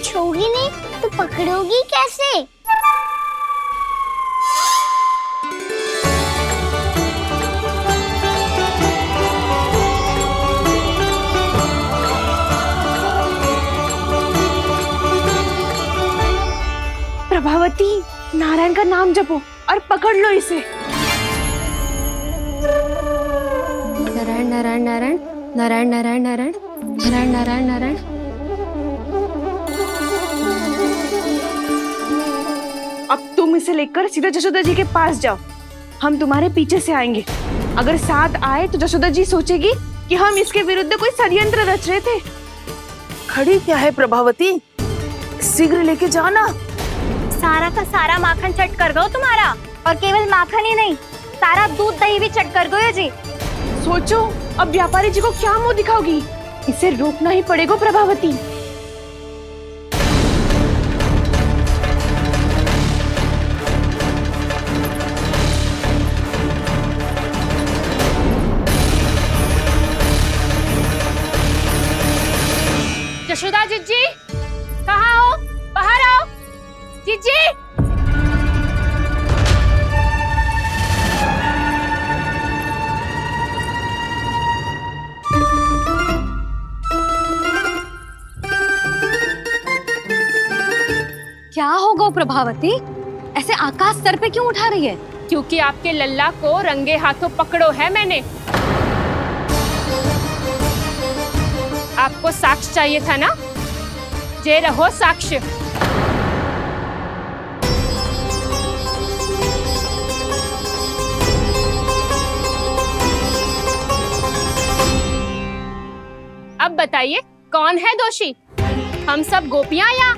कुछ होगी नहीं तो पकड़ोगी कैसे? प्रभावती, नारायण का नाम जपो और पकड़ लो इसे। नारायण नारायण नारायण नारायण नारायण नारायण नारायण नारायण नारायण। अब तुम इसे लेकर सीधा जशोदा जी के पास जाओ, हम तुम्हारे पीछे से आएंगे। अगर साथ आए तो जशोदा जी सोचेगी कि हम इसके विरुद्ध कोई षड्यंत्र रच रहे थे। खड़ी क्या है प्रभावती, शीघ्र लेके जाना। सारा का सारा माखन चट कर गो तुम्हारा, और केवल माखन ही नहीं, सारा दूध दही भी चट कर गो जी। सोचो अब व्यापारी जी को क्या मुंह दिखाओगी, इसे रोकना ही पड़ेगा प्रभावती। जशोदा जीजी, कहाँ हो? बाहर आओ जीजी। क्या होगा प्रभावती, ऐसे आकाश सर पे क्यों उठा रही है? क्योंकि आपके लल्ला को रंगे हाथों पकड़ो है मैंने। आपको साक्ष्य चाहिए था ना, जे रहो साक्ष्य। अब बताइए कौन है दोषी, हम सब गोपियां या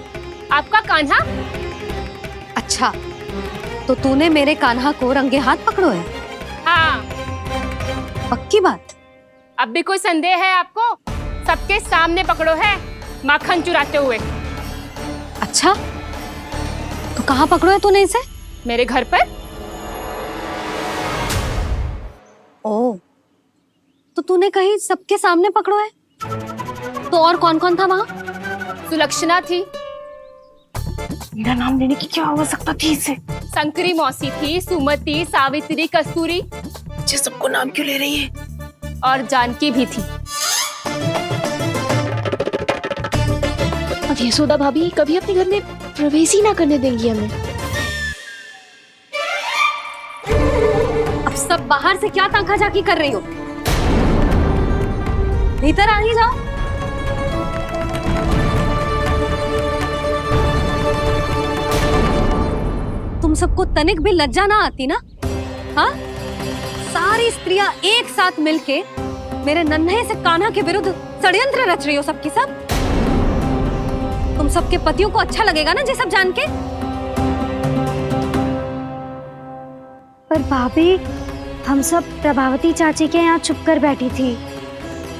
आपका कान्हा? अच्छा, तो तूने मेरे कान्हा को रंगे हाथ पकड़ो है? हाँ। पक्की बात? अब भी कोई संदेह है आपको? सबके सामने पकड़ो है, माखन चुराते हुए। अच्छा, तो कहाँ पकड़ो है तूने इसे? मेरे घर पर। ओ, तो तूने कहीं सबके सामने पकड़ो है? तो और कौन कौन था वहाँ? सुलक्षणा थी। मेरा नाम लेने की क्या आवश्यकता थी इसे? संकरी मौसी थी, सुमति, सावित्री, कस्तूरी। ये सबको नाम क्यों ले रही है? और जानकी भी थी। अब यशोदा भाभी कभी अपने घर में प्रवेश ही ना करने देंगी हमें। अब सब बाहर से क्या ताका झाकी कर रही हो? भीतर आ ही जाओ। तुम सबको तनिक भी लज्जा ना आती ना? हाँ? सारी स्त्रियां एक साथ मिलके मेरे नन्हे से कान्हा के विरुद्ध षड्यंत्र रच रही हो सबकी सब। तुम सबके पतियों को अच्छा लगेगा ना ये सब जान के? पर भाभी, हम सब प्रभावती चाची के यहाँ छुप कर बैठी थी।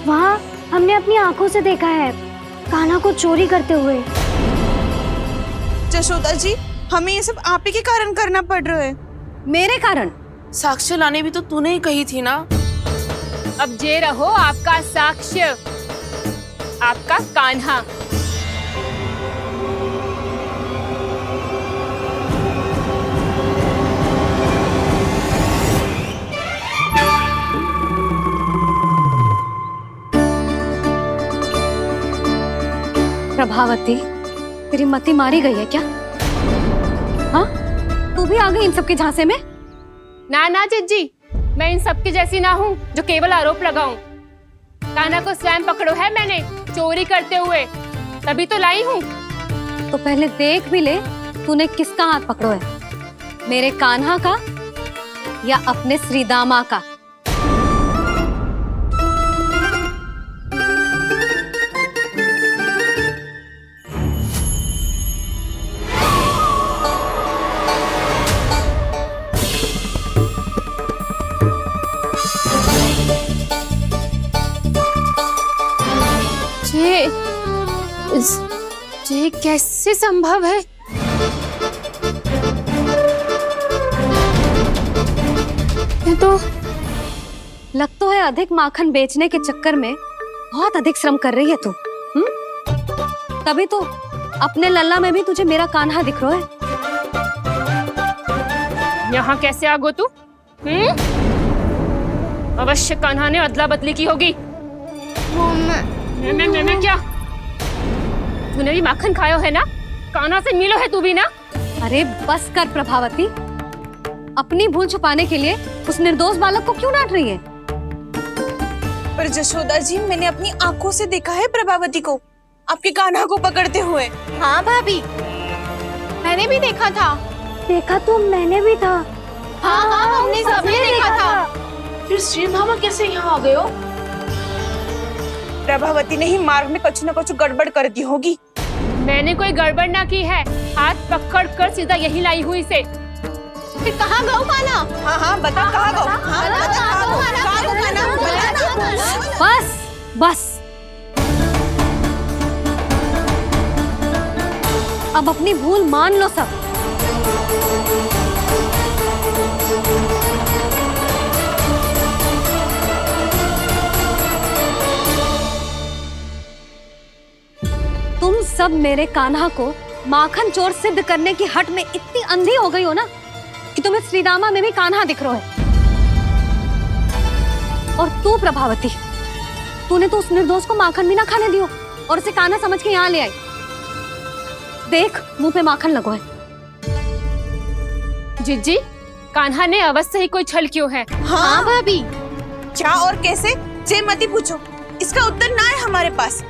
वहाँ हमने अपनी आंखों से देखा है कान्हा को चोरी करते हुए। जशोदा जी, हमें ये सब आप ही के कारण करना पड़ रहा है। मेरे कारण? साक्ष्य लाने भी तो तूने ही कही थी ना। अब जे रहो आपका साक्ष्य, आपका कान्हा। प्रभावती, तेरी मति मारी गई है क्या? हाँ? तू भी आ गई इन सबके झांसे में? ना ना जिज्जी, मैं इन सबकी जैसी ना हूँ जो केवल आरोप लगाऊं। कान्हा को स्वयं पकड़ो है मैंने चोरी करते हुए, तभी तो लाई हूँ। तो पहले देख भी ले तूने किसका हाथ पकड़ो है, मेरे कान्हा का या अपने श्रीदामा का? ये कैसे संभव है? ये तो लग तो है अधिक माखन बेचने के चक्कर में बहुत अधिक श्रम कर रही है तू। तभी तो अपने लल्ला में भी तुझे मेरा कान्हा दिख रहा है। यहाँ कैसे आ गो तू? अवश्य कान्हा ने अदला बदली की होगी। मैं क्या? तूने भी माखन खायो है ना? कान्हा से मिलो है तू भी ना? अरे बस कर प्रभावती, अपनी भूल छुपाने के लिए उस निर्दोष बालक को क्यों डांट रही है? पर जशोदा जी, मैंने अपनी आंखों से देखा है प्रभावती को आपके कान्हा को पकड़ते हुए। हाँ भाभी, मैंने भी देखा था। देखा तो मैंने भी था। हाँ हाँ, हमने सबने देखा था। फिर श्री धामा कैसे यहाँ आ गए हो? प्रभावती ने ही मार्ग में कुछ न कुछ गड़बड़ कर दी होगी। मैंने कोई गड़बड़ ना की है, हाथ पकड़ कर सीधा यही लाई हुई से। फिर कहाँ गौ कान्हा? हाँ हाँ, बता कहाँ गौ? हाँ बता कहाँ गौ? कहाँ गौ कान्हा? बता ना। बस बस, अब अपनी भूल मान लो सब। तुम सब मेरे कान्हा को माखन चोर सिद्ध करने की हट में इतनी अंधी हो गई हो ना कि तुम्हें श्रीदामा में भी कान्हा दिख रहा है। और तू प्रभावती, तूने तो उस निर्दोष को माखन भी ना खाने दियो और उसे कान्हा समझ के यहाँ ले आई। देख, मुंह पे माखन लगो है। जिज्जी, कान्हा ने अवश्य ही कोई छल क्यों है। हाँ भाभी, क्या और कैसे? जे मती पूछो, इसका उत्तर ना है हमारे पास।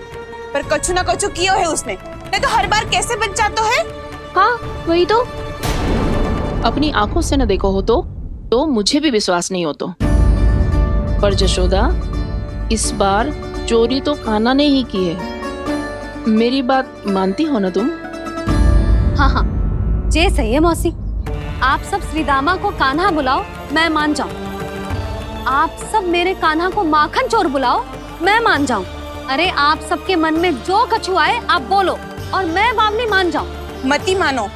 पर कछु ना कछु किया है उसने, नहीं तो हर बार कैसे बच जाता है। हाँ वही तो। अपनी आंखों से न देखो हो तो मुझे भी विश्वास नहीं हो तो। पर जशोदा, इस बार चोरी तो कान्हा ने ही की है। मेरी बात मानती हो ना तुम? हाँ हाँ, जे सही है मौसी। आप सब श्रीदामा को कान्हा बुलाओ, मैं मान जाऊं। आप सब मेरे कान्हा को माखन चोर बुलाओ, मैं मान जाऊं। अरे आप सबके मन में जो कछु आए आप बोलो और मैं बावली मान जाऊं। मती मानो,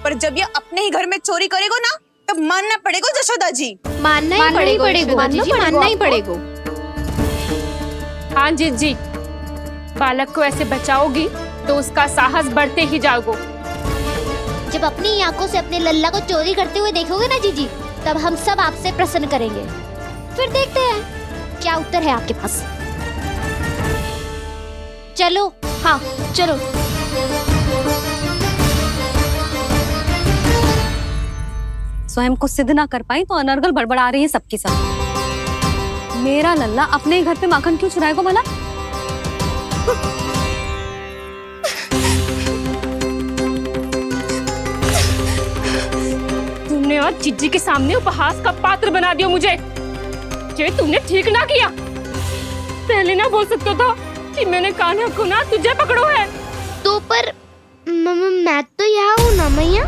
पर जब ये अपने ही घर में चोरी करेगो ना, तब मानना पड़ेगा जशोदा जी। मानना ही पड़ेगा, मानना ही पड़ेगा। हाँ जिज्जी, बालक को ऐसे बचाओगी तो उसका साहस बढ़ते ही जाओगे। जब अपनी आंखों से अपने लल्ला को चोरी करते हुए देखोगे ना जीजी, तब हम सब आपसे प्रसन्न करेंगे। फिर देखते हैं क्या उत्तर है आपके पास। चलो, हाँ चलो। स्वयं को सिद्ध ना कर पाई तो अनर्गल बड़बड़ा रही है सबकी सब। मेरा लल्ला अपने ही घर पे माखन क्यों चुराएगा भला? तुमने आज जिज्जी के सामने उपहास का पात्र बना दिया मुझे। ये तुमने ठीक ना किया। पहले ना बोल सकता था कि मैंने कान्हा को ना तुझे पकड़ो है। तो पर मैं तो यहाँ हूँ ना मैया।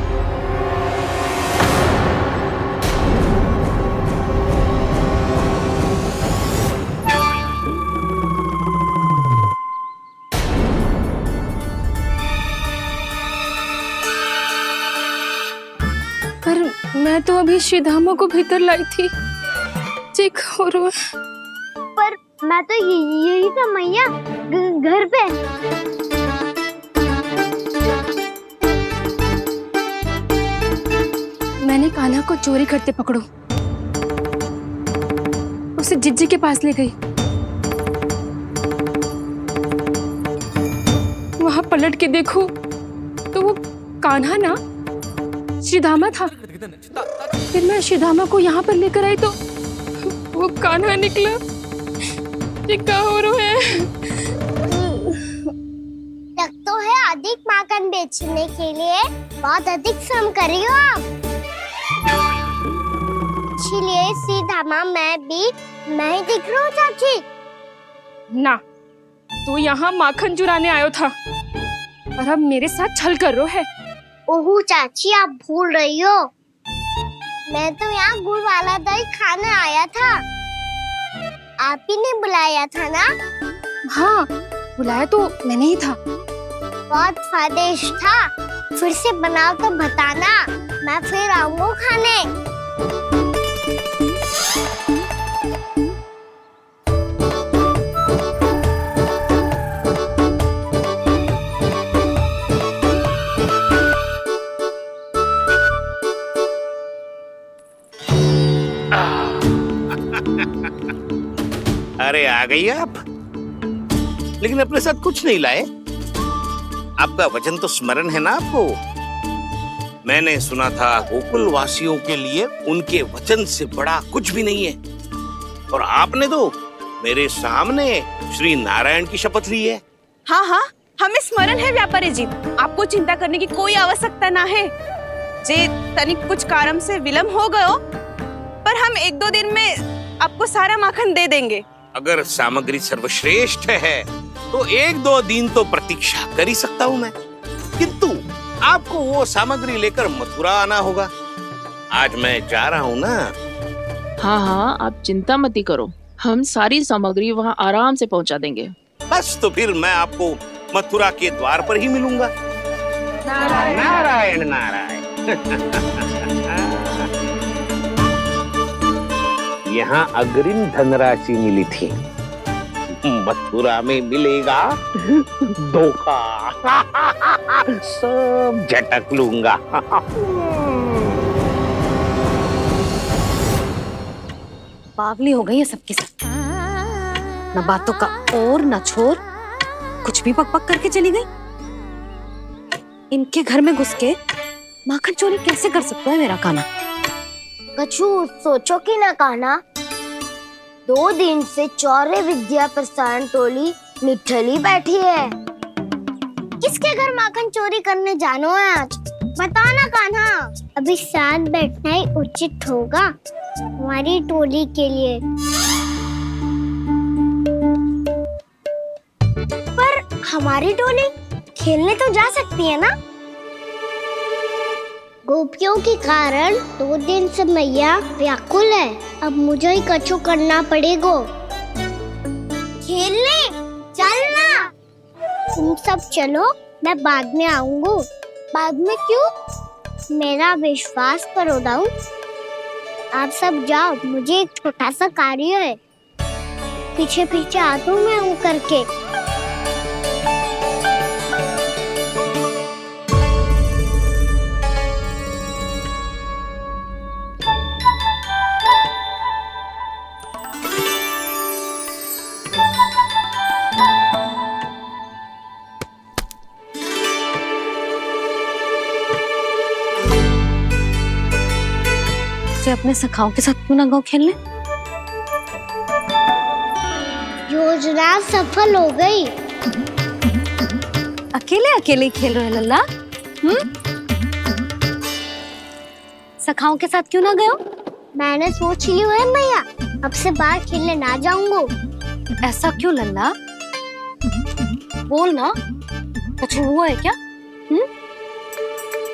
पर मैं तो अभी श्रीधामा को भीतर लाई थी। चेक हो रहा है। पर मैं तो यही था मैया, घर पे। मैंने कान्हा को चोरी करते पकड़ो, उसे जिज्जी के पास ले गई। वहां पलट के देखो तो वो कान्हा ना श्रीधामा था। फिर मैं श्रीधामा को यहाँ पर लेकर आई तो वो कान्हा निकला। ये क्या हो रहा है? लग तो है अधिक माखन बेचने के लिए बहुत अधिक श्रम कर रही हो आप। इसलिए सीधामा मैं ही दिख रहा हूँ चाची। ना, तू यहाँ माखन चुराने आयो था और अब मेरे साथ छल कर रहा है। ओह चाची, आप भूल रही हो, मैं तो यहाँ गुड़ वाला दही खाने आया था। आप ही ने बुलाया था ना? हाँ, बुलाया तो मैंने ही था। बहुत स्वादिष्ट था। फिर से बनाओ तो बताना, मैं फिर आऊंगा खाने। आ गई आप, लेकिन अपने साथ कुछ नहीं लाए। आपका वचन तो स्मरण है ना आपको? मैंने सुना था गोकुल वासियों के लिए उनके वचन से बड़ा कुछ भी नहीं है, और आपने तो मेरे सामने श्री नारायण की शपथ ली है। हाँ हाँ, हमें स्मरण है व्यापारी जी, आपको चिंता करने की कोई आवश्यकता ना है। जे तनिक कुछ कारण से विलंब हो गयो, पर हम 1-2 दिन में आपको सारा माखन दे देंगे। अगर सामग्री सर्वश्रेष्ठ है तो 1-2 दिन तो प्रतीक्षा कर ही सकता हूँ मैं, किंतु आपको वो सामग्री लेकर मथुरा आना होगा। आज मैं जा रहा हूँ ना। हाँ हाँ, आप चिंता मत करो, हम सारी सामग्री वहाँ आराम से पहुँचा देंगे। बस तो फिर मैं आपको मथुरा के द्वार पर ही मिलूंगा। नारायण नारायण। यहाँ अग्रिम धनराशि मिली थी, मथुरा में मिलेगा धोखा। सब झटक लूंगा। बावली हो गई है सबकी सब, न बातों का और न छोर, कुछ भी पक पक करके चली गई। इनके घर में घुस के माखन चोरी कैसे कर सकता है मेरा कान्हा? कछु सोचो कि ना कान्हा, 2 दिन से चौर्य विद्या प्रसारण टोली निठली बैठी है। किसके घर माखन चोरी करने जानो है आज? बता ना कान्हा। अभी साथ बैठना ही उचित होगा हमारी टोली के लिए। पर हमारी टोली खेलने तो जा सकती है ना? गोपियों के कारण 2 दिन से मैया व्याकुल है। अब मुझे ही कछु करना पड़ेगा। खेलने चलना। तुम सब चलो, मैं बाद में आऊंगा। बाद में क्यों? मेरा विश्वास करो दाऊ। आप सब जाओ, मुझे एक छोटा सा कार्य है। पीछे पीछे आता हूँ मैं हूँ करके। अपने सखाओं के साथ क्यों ना गाँव खेलने? योजना सफल हो गई। अकेले अकेले खेल रहे लल्ला? सखाओं के साथ क्यों ना गए? मैंने सोच लिया है मैया, अब से बाहर खेलने ना जाऊंगा। ऐसा क्यों लल्ला? बोल ना, कुछ हुआ है क्या?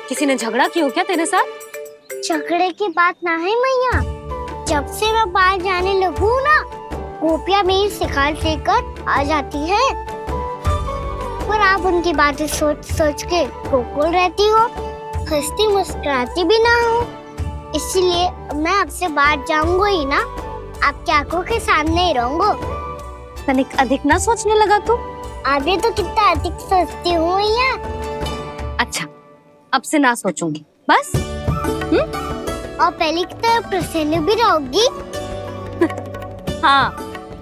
किसी ने झगड़ा किया हो क्या तेरे साथ? झगड़े की बात ना है मैया। जब से मैं बाहर जाने लगू ना, गोपियां मेरी शिकार लेकर आ जाती है। पर आप उनकी बातें सोच सोच के गोकुल रहती हो, हंसती मुस्कुराती भी ना हो। इसलिए मैं आपसे बाहर जाऊंगा ही ना, आपकी आंखों के सामने ही रहूंगा। तनिक अधिक ना सोचने लगा तू? आगे तो कितना अधिक सोचती हूँ मैया। अच्छा, अब से ना सोचूंगी बस। और पहले की तरह प्रसन्न भी रहोगी? हाँ,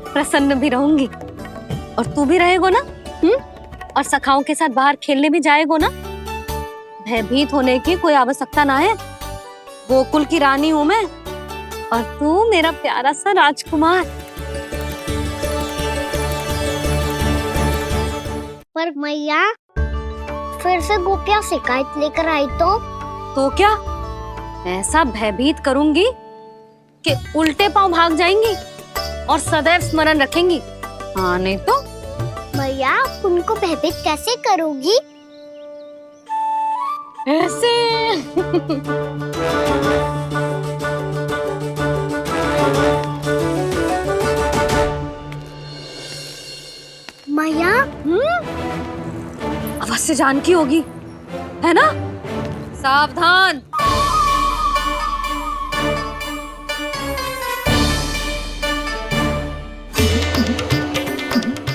प्रसन्न भी रहूंगी। और तू भी रहेगो ना? और सखाओं के साथ बाहर खेलने भी जाएगो ना? भयभीत होने की कोई आवश्यकता ना है। गोकुल की रानी हूँ मैं, और तू मेरा प्यारा सा राजकुमार। पर मैया, फिर से गोपियां शिकायत लेकर आई तो क्या ऐसा भयभीत करूंगी कि उल्टे पांव भाग जाएंगी और सदैव स्मरण रखेंगी? हाँ नहीं तो? मैया, उनको भयभीत कैसे करोगी? ऐसे। मैया, अवश्य जानकी होगी, है ना? सावधान।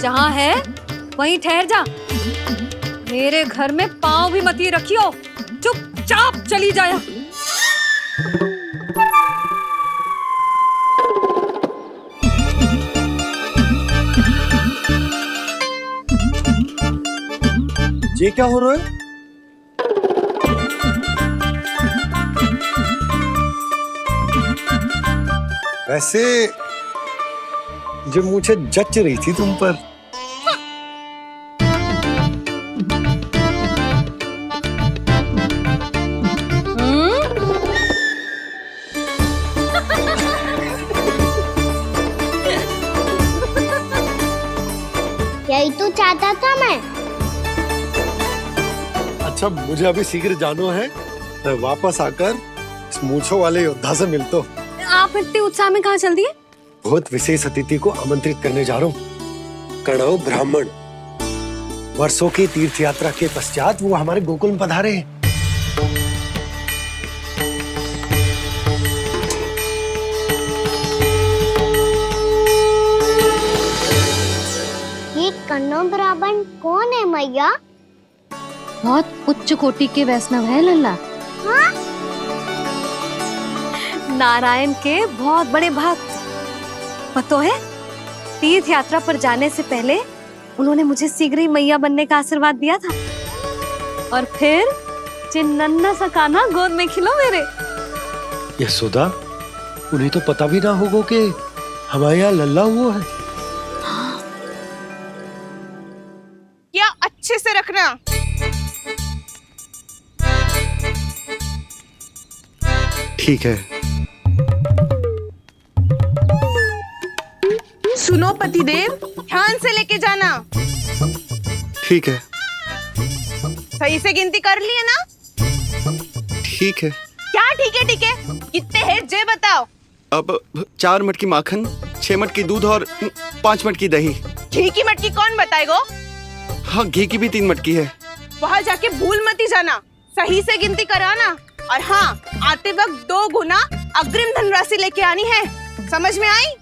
जहाँ है वहीं ठहर जा। मेरे घर में पाँव भी मत ही रखियो, चुपचाप चली जाया। ये क्या हो रहा है? वैसे जो मुझे जच रही थी तुम पर। यही तो चाहता था मैं। अच्छा मुझे अभी शीघ्र जाना है, मैं वापस आकर इस मूंछों वाले योद्धा से मिलता हूँ। आप इतने उत्साह में कहाँ चल दिए? बहुत विशेष अतिथि को आमंत्रित करने जा रहा हूँ। कणव ब्राह्मण वर्षों की तीर्थ यात्रा के पश्चात वो हमारे गोकुल में पधारे हैं। ये कन्नौ ब्राह्मण कौन है मैया? बहुत उच्च कोटि के वैष्णव है लल्ला। हाँ? नारायण के बहुत बड़े भक्त। पता है, तीर्थ यात्रा पर जाने से पहले उन्होंने मुझे शीघ्र ही मैया बनने का आशीर्वाद दिया था। और फिर चिन्नन्ना सा कान्हा गोद में खिलो मेरे। यशोदा, उन्हें तो पता भी ना होगा कि हमारे यहाँ लल्ला हुआ है। क्या अच्छे से रखना। ठीक है। सुनो पतिदेव, ध्यान से लेके जाना। ठीक है। सही से गिनती कर लिए ना? ठीक है। क्या ठीक है ठीक है? कितने हैं जे बताओ। अब 4 मटकी माखन, 6 मटकी दूध और 5 मटकी दही। घी की मटकी कौन बताएगा? हाँ, घी की भी 3 मटकी है। वहाँ जाके भूल मती जाना, सही से गिनती कराना। और हाँ, आते वक्त 2 गुना अग्रिम धनराशि लेके आनी है। समझ में आई?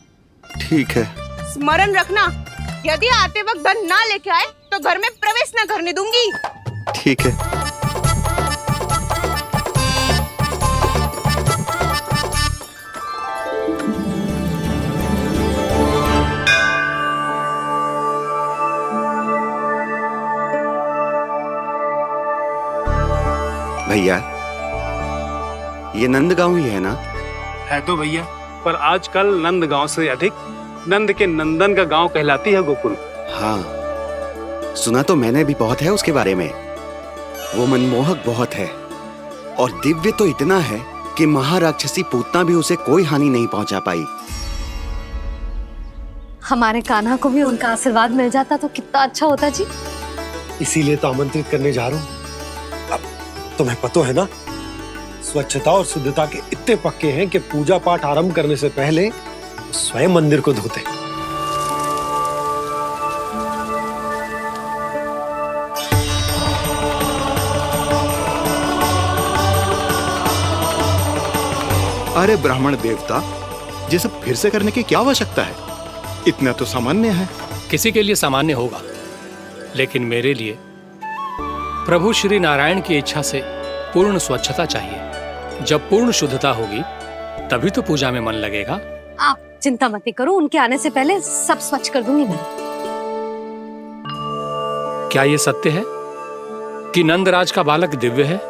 ठीक है। स्मरण रखना, यदि आते वक्त धन ना लेके आए तो घर में प्रवेश न करने दूंगी। ठीक है। भैया, ये नंदगांव ही है ना? है तो भैया, पर आजकल नंदगांव से अधिक नंद के नंदन का गांव कहलाती है गोकुल। हाँ, सुना तो मैंने भी बहुत है उसके बारे में। वो मनमोहक बहुत है और दिव्य तो इतना है कि महाराक्षसी पूतना भी उसे कोई हानि नहीं पहुंचा पाई। हमारे कान्हा को भी उनका आशीर्वाद मिल जाता तो कितना अच्छा होता जी। इसीलिए तो आमंत्रित करने जा रहा हूँ। अब तुम्हें पता है ना, स्वच्छता और शुद्धता के इतने पक्के हैं कि पूजा पाठ आरंभ करने से पहले स्वयं मंदिर को धोते। अरे ब्राह्मण देवता, ये सब फिर से करने की क्या आवश्यकता है? इतना तो सामान्य है। किसी के लिए सामान्य होगा, लेकिन मेरे लिए प्रभु श्री नारायण की इच्छा से पूर्ण स्वच्छता चाहिए। जब पूर्ण शुद्धता होगी तभी तो पूजा में मन लगेगा। आप चिंता मत करो, उनके आने से पहले सब स्वच्छ कर दूंगी मैं। क्या ये सत्य है कि नंदराज का बालक दिव्य है?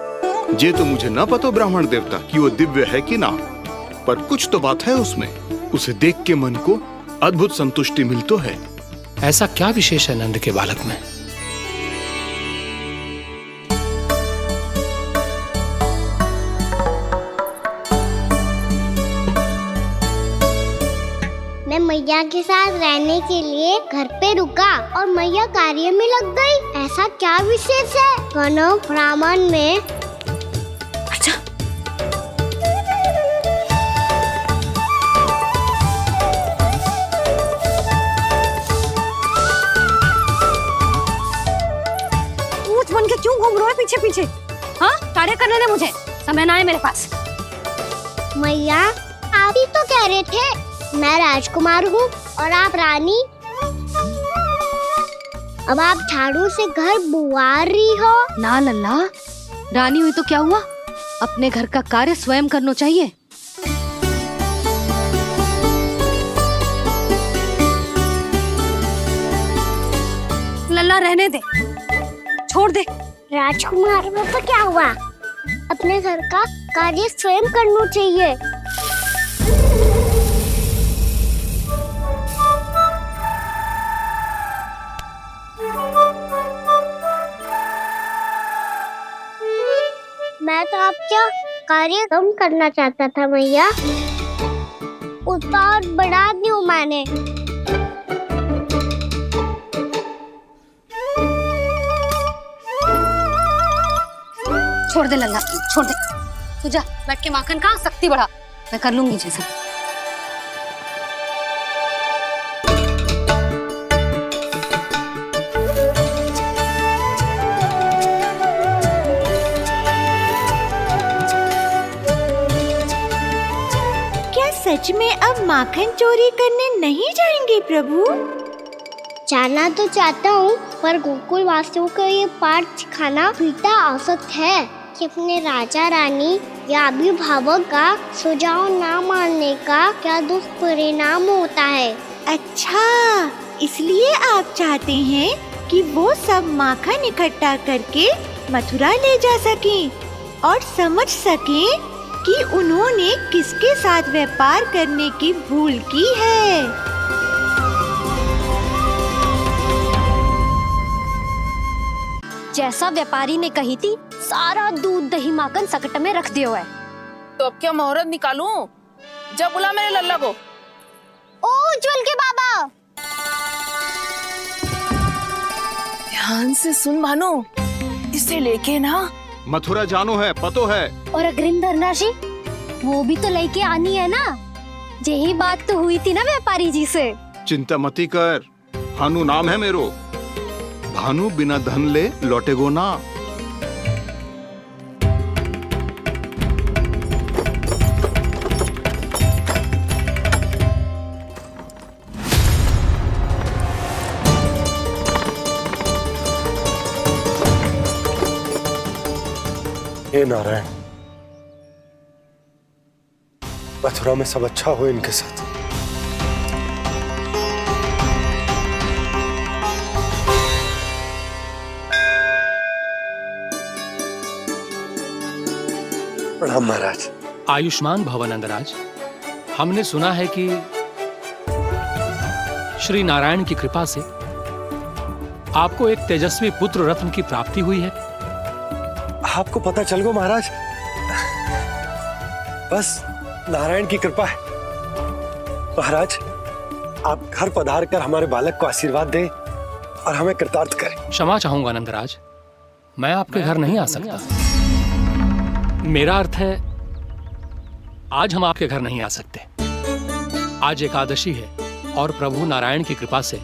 ये तो मुझे ना पता ब्राह्मण देवता कि वो दिव्य है कि ना, पर कुछ तो बात है उसमें। उसे देख के मन को अद्भुत संतुष्टि मिल तो है। ऐसा क्या विशेष है नंद के बालक में? मैं मैया के साथ रहने के लिए घर पे रुका और मैया कार्य में लग गई। ऐसा क्या विशेष है कन्नौ ब्राह्मण में? अच्छा, ऊंच बन के क्यों घूम रहे हो पीछे पीछे? हाँ, कार्य करने दे मुझे, समय ना है मेरे पास। मैया, आप ही तो कह रहे थे मैं राजकुमार हूँ और आप रानी। अब आप झाड़ू से घर बुआर रही हो। ना लल्ला, रानी हुई तो क्या हुआ, अपने घर का कार्य स्वयं करना चाहिए। लल्ला रहने दे, छोड़ दे। राजकुमार में तो क्या हुआ, अपने घर का कार्य स्वयं करना चाहिए। मैं तो आपका कार्य कम करना चाहता था मैया, उतना और बढ़ा दूं मैंने। छोड़ दे लल्ला, छोड़ दे। तू जा बैठ के माखन खा, शक्ति बढ़ा, मैं कर लूंगी जैसा। क्या सच में अब माखन चोरी करने नहीं जाएंगे प्रभु? जाना तो चाहता हूँ, पर गोकुल वासियों को ये पाठ सिखाना पिता आवश्यक है कि अपने राजा रानी या अभिभावक का सुझाव ना मानने का क्या दुष्परिणाम होता है। अच्छा, इसलिए आप चाहते हैं कि वो सब माखन इकट्ठा करके मथुरा ले जा सकें और समझ सकें कि उन्होंने किसके साथ व्यापार करने की भूल की है। जैसा व्यापारी ने कही थी, सारा दूध दही माखन सकट में रख दियो है। तो अब क्या मुहूर्त निकालूं? जब बुला मेरे लल्ला को। ओ उज्जवल के बाबा, ध्यान से सुन भानु, इसे लेके ना मथुरा जानो है, पतो है। और अग्रिम धनराशि वो भी तो लेके आनी है ना। यही बात तो हुई थी ना व्यापारी जी से। चिंता मती कर, भानु नाम है मेरो। भानु बिना धन ले लौटेगो ना। हे नारायण, मथुरा में सब अच्छा हो इनके साथ। प्रणाम महाराज। आयुष्मान भव नंदराज। हमने सुना है कि श्री नारायण की कृपा से आपको एक तेजस्वी पुत्र रत्न की प्राप्ति हुई है। आपको पता चल गो महाराज, बस नारायण की कृपा है। महाराज, आप घर पधार कर हमारे बालक को आशीर्वाद दें और हमें कृतार्थ करें। क्षमा चाहूंगा नंदराज, मैं आपके घर नहीं आ सकता। मेरा अर्थ है, आज हम आपके घर नहीं आ सकते। आज एकादशी है और प्रभु नारायण की कृपा से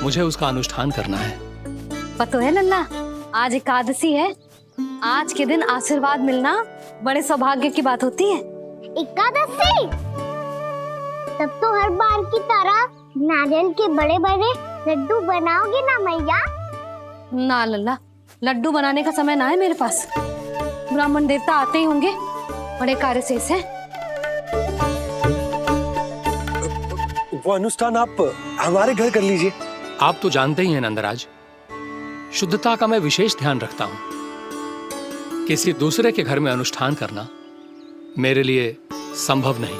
मुझे उसका अनुष्ठान करना है। पता है लल्ला, आज एकादशी है। आज के दिन आशीर्वाद मिलना बड़े सौभाग्य की बात होती है। एकादशी, तब तो हर बार की तरह नारियल के बड़े बड़े लड्डू बनाओगे ना मैया? ना लल्ला, लड्डू बनाने का समय ना है मेरे पास। ब्राह्मण देवता आते ही होंगे, बड़े कार्य शेष है। वो अनुष्ठान आप हमारे घर कर लीजिए। आप तो जानते ही हैं नंदराज, शुद्धता का मैं विशेष ध्यान रखता हूं। किसी दूसरे के घर में अनुष्ठान करना मेरे लिए संभव नहीं।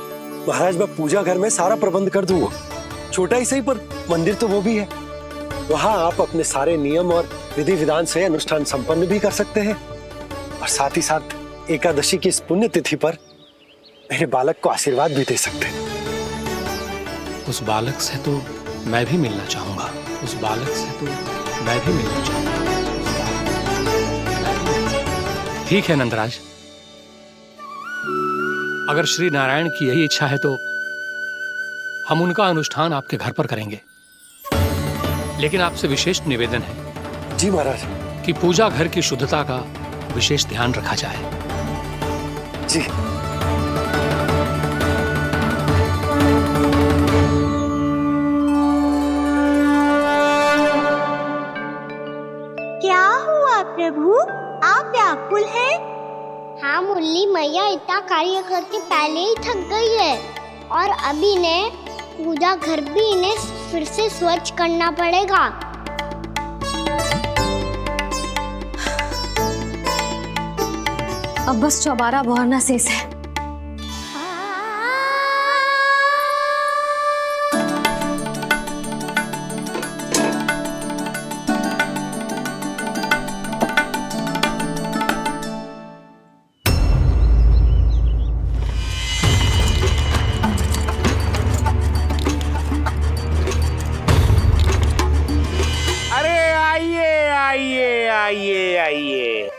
महाराज, मैं पूजा घर में सारा प्रबंध कर दूंगा। छोटा ही सही, पर मंदिर तो वो भी है। वहां आप अपने सारे नियम और विधि विधान से अनुष्ठान संपन्न भी कर सकते हैं और साथ ही साथ एकादशी की इस पुण्य तिथि पर मेरे बालक को आशीर्वाद भी दे सकते हैं। उस बालक से तो मैं भी मिलना चाहूंगा। उस बालक से तो मैं भी मिलना चाहूंगा। ठीक है नंदराज, अगर श्री नारायण की यही इच्छा है तो हम उनका अनुष्ठान आपके घर पर करेंगे। लेकिन आपसे विशेष निवेदन है। जी महाराज। कि पूजा घर की शुद्धता का विशेष ध्यान रखा जाए। जी। क्या हुआ प्रभु, आप व्याकुल हैं? हाँ मुरली मैया, इतना कार्य करके पहले ही थक गई है और अभी ने पूजा घर भी इन्हें फिर से स्वच्छ करना पड़ेगा। अब बस चौबारा भरना शेष है। अरे आइए आइए आइए आइए,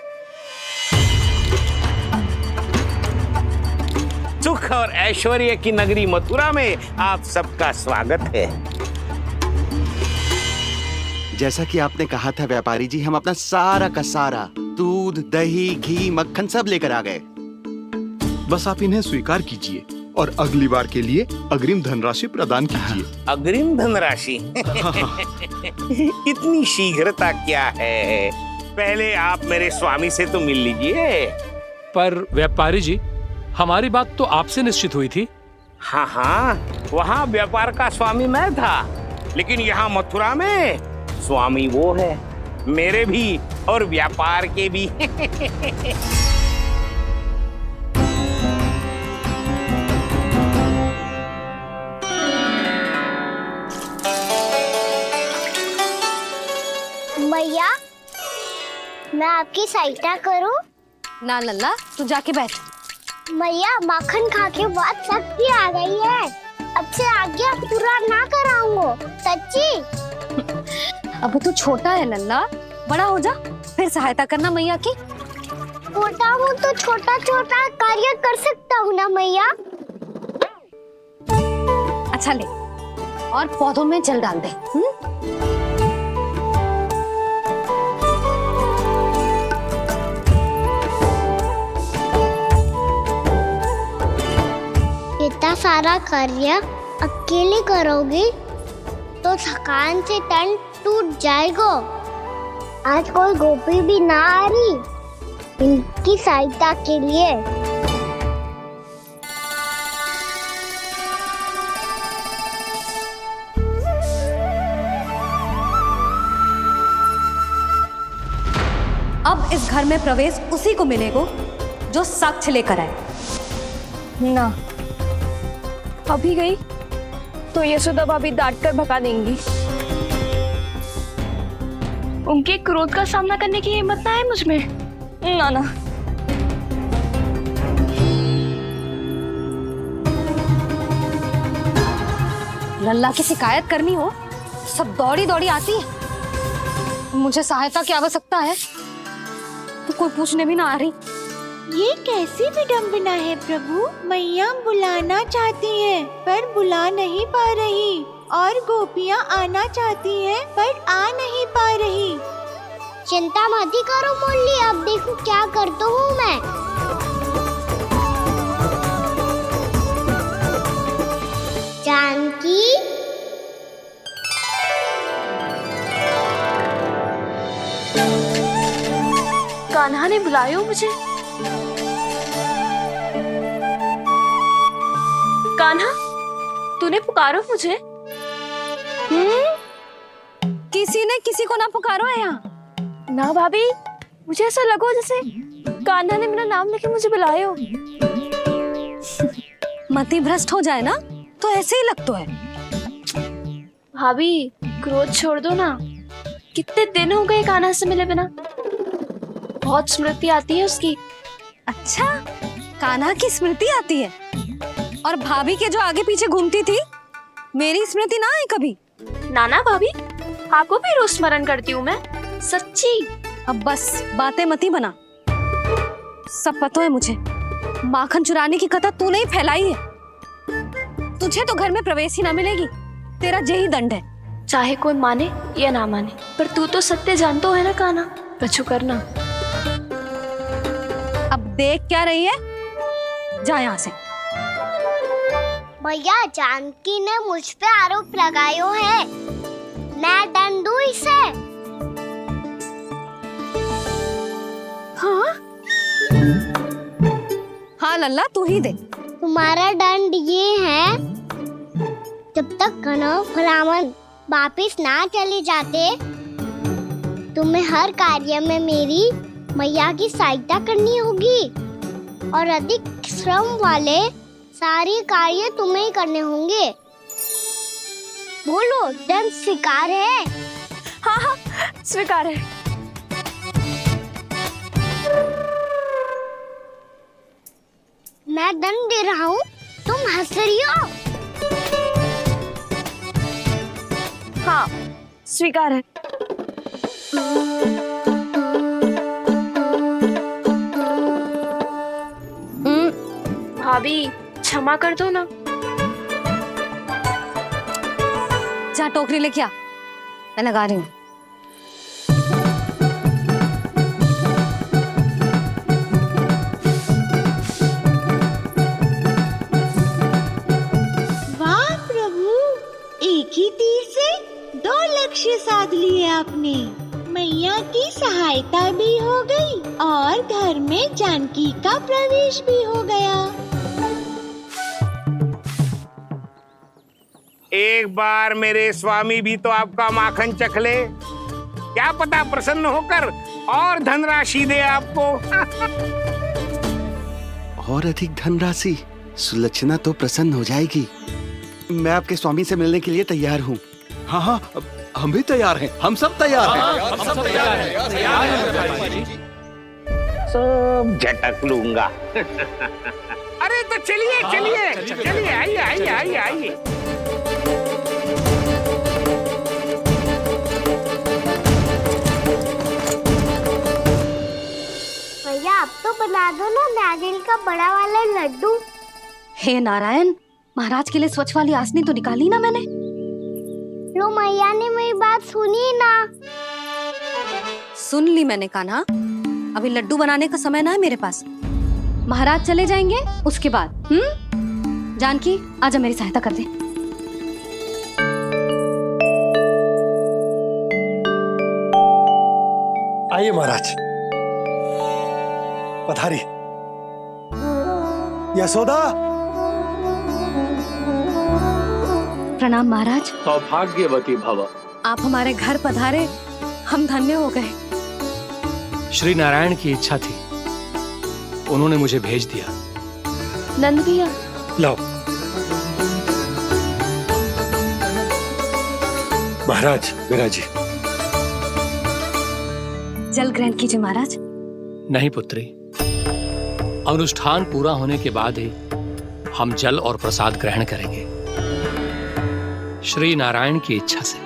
सुख और ऐश्वर्य की नगरी मथुरा में आप सबका स्वागत है। जैसा कि आपने कहा था व्यापारी जी, हम अपना सारा का सारा दूध, दही, घी, मक्खन सब लेकर आ गए। बस आप इन्हें स्वीकार कीजिए और अगली बार के लिए अग्रिम धनराशि प्रदान कीजिए। अग्रिम धनराशि? इतनी शीघ्रता क्या है? पहले आप मेरे स्वामी से तो मिल लीजिए। पर व्यापारी जी, हमारी बात तो आपसे निश्चित हुई थी। हाँ हाँ, वहाँ व्यापार का स्वामी मैं था, लेकिन यहाँ मथुरा में स्वामी वो है, मेरे भी और व्यापार के भी। मैया, मैं आपकी सहायता करूं? ना लल्ला, तू जाके बैठ। मैया, माखन खा के बहुत शक्ति आ गई है। अब से आगे अब पूरा ना कराऊंगा, सच्ची। अब तू छोटा है लल्ला, बड़ा हो जा फिर सहायता करना मैया की। छोटा हूँ तो छोटा छोटा कार्य कर सकता हूँ ना मैया। अच्छा ले, और पौधों में जल डाल दे। इतना सारा कार्य अकेले करोगी तो थकान से तन टूट जाएगा। आज कोई गोपी भी ना आ रही इनकी सहायता के लिए। अब इस घर में प्रवेश उसी को मिलेगा जो साक्ष्य लेकर आए। ना, अभी गई तो यशोदा भाभी डांट कर भगा देंगी। उनके क्रोध का सामना करने की हिम्मत ना है मुझ में। ना ना। लल्ला की शिकायत करनी हो, सब दौड़ी दौड़ी आती है। मुझे सहायता की आवश्यकता है तो कोई पूछने भी ना आ रही। ये कैसी विडंबना है प्रभु। मैया बुलाना चाहती हैं पर बुला नहीं पा रही, और गोपियाँ आना चाहती हैं पर आ नहीं पा रही। चिंता मत ही करो मुरली, अब देखो क्या करता हूँ मैं। जानकी, कान्हा ने बुलाया हो मुझे। कान्हा, तूने पुकारो मुझे। किसी ने किसी को ना पुकारो है यहाँ। ना भाभी, मुझे ऐसा लगो जैसे कान्हा ने मेरा नाम लेके मुझे बुलाया हो। मति भ्रष्ट हो जाए ना तो ऐसे ही लगता है। भाभी, क्रोध छोड़ दो ना। कितने दिन हो गए कान्हा से मिले बिना। बहुत स्मृति आती है उसकी। अच्छा, कान्हा की स्मृति आती है? और भाभी के जो आगे पीछे घूमती थी, मेरी स्मृति ना है कभी? नाना भाभी, आपको भी रोज स्मरण करती हूँ मैं, सच्ची। अब बस बातें मत ही बना। सब पता है मुझे। माखन चुराने की कथा तूने ही फैलाई है। तुझे तो घर में प्रवेश ही ना मिलेगी। तेरा यही दंड है। चाहे कोई माने या ना माने, पर तू तो सत्य जानता है ना कान्हा। कछु करना। अब देख क्या रही है, जा यहाँ से। भैया, जानकी ने मुझ पे आरोप लगायो है, मैं दंड दूं इसे। हाँ हाँ लल्ला, तू ही दे। तुम्हारा दंड ये है, जब तक कनव ब्राह्मण वापिस ना चले जाते, तुम्हें हर कार्य में मेरी मैया की सहायता करनी होगी। और अधिक श्रम वाले सारे कार्य तुम्हें ही करने होंगे। बोलो, दंड स्वीकार है? हाँ हाँ, स्वीकार है। मैं दंड दे रहा हूँ, तुम हंस रही हो? हाँ, स्वीकार है। भाभी क्षमा कर दो ना। जा टोकरी लेके आ, मैं लगा रही हूँ। वाह प्रभु, एक ही तीर से 2 लक्ष्य साध लिए आपने। मैया की सहायता भी हो गई और घर में जानकी का प्रवेश भी हो गया। एक बार मेरे स्वामी भी तो आपका माखन चख ले, क्या पता प्रसन्न होकर और धनराशि दे आपको। और अधिक धनराशि? सुलक्षणा तो प्रसन्न हो जाएगी। मैं आपके स्वामी से मिलने के लिए तैयार हूँ। हाँ हाँ, हम भी तैयार हैं, हम सब तैयार हैं। हम सब तैयार हैं। सब झटक लूंगा। अरे तो चलिए चलिए चलिए, आइए आइए आइए आइए। भैया, आप तो बना दो ना नारियल का बड़ा वाला लड्डू। हे नारायण, महाराज के लिए स्वच्छ वाली आसनी तो निकाली ना मैंने। लो, मैया ने मेरी बात सुनी ना। सुन ली मैंने कान्हा, अभी लड्डू बनाने का समय ना है मेरे पास। महाराज चले जाएंगे उसके बाद। जानकी, आजा मेरी सहायता कर दे। आइए महाराज, पधारी। यशोदा। प्रणाम महाराज। सौभाग्यवती भव। आप हमारे घर पधारे, हम धन्य हो गए। श्री नारायण की इच्छा थी, उन्होंने मुझे भेज दिया। नंद भैया, लाओ। महाराज, मेरा जी। जल ग्रहण कीजिए महाराज। नहीं पुत्री, अनुष्ठान पूरा होने के बाद ही हम जल और प्रसाद ग्रहण करेंगे, श्री नारायण की इच्छा से।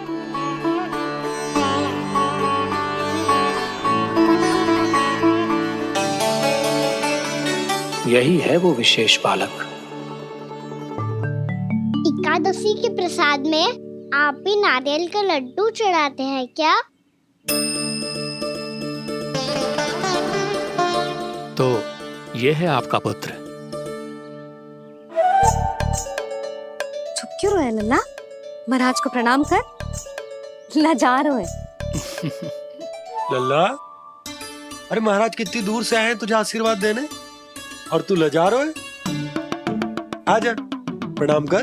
यही है वो विशेष बालक। एकादशी के प्रसाद में आप भी नारियल का लड्डू चढ़ाते हैं क्या? तो ये है आपका पुत्र। चुप क्यों रहे लल्ला? महाराज को प्रणाम कर, लजा रहे। लल्ला, अरे महाराज कितनी दूर से आए हैं तुझे आशीर्वाद देने, और तू लजा रहा है? आजा, प्रणाम कर।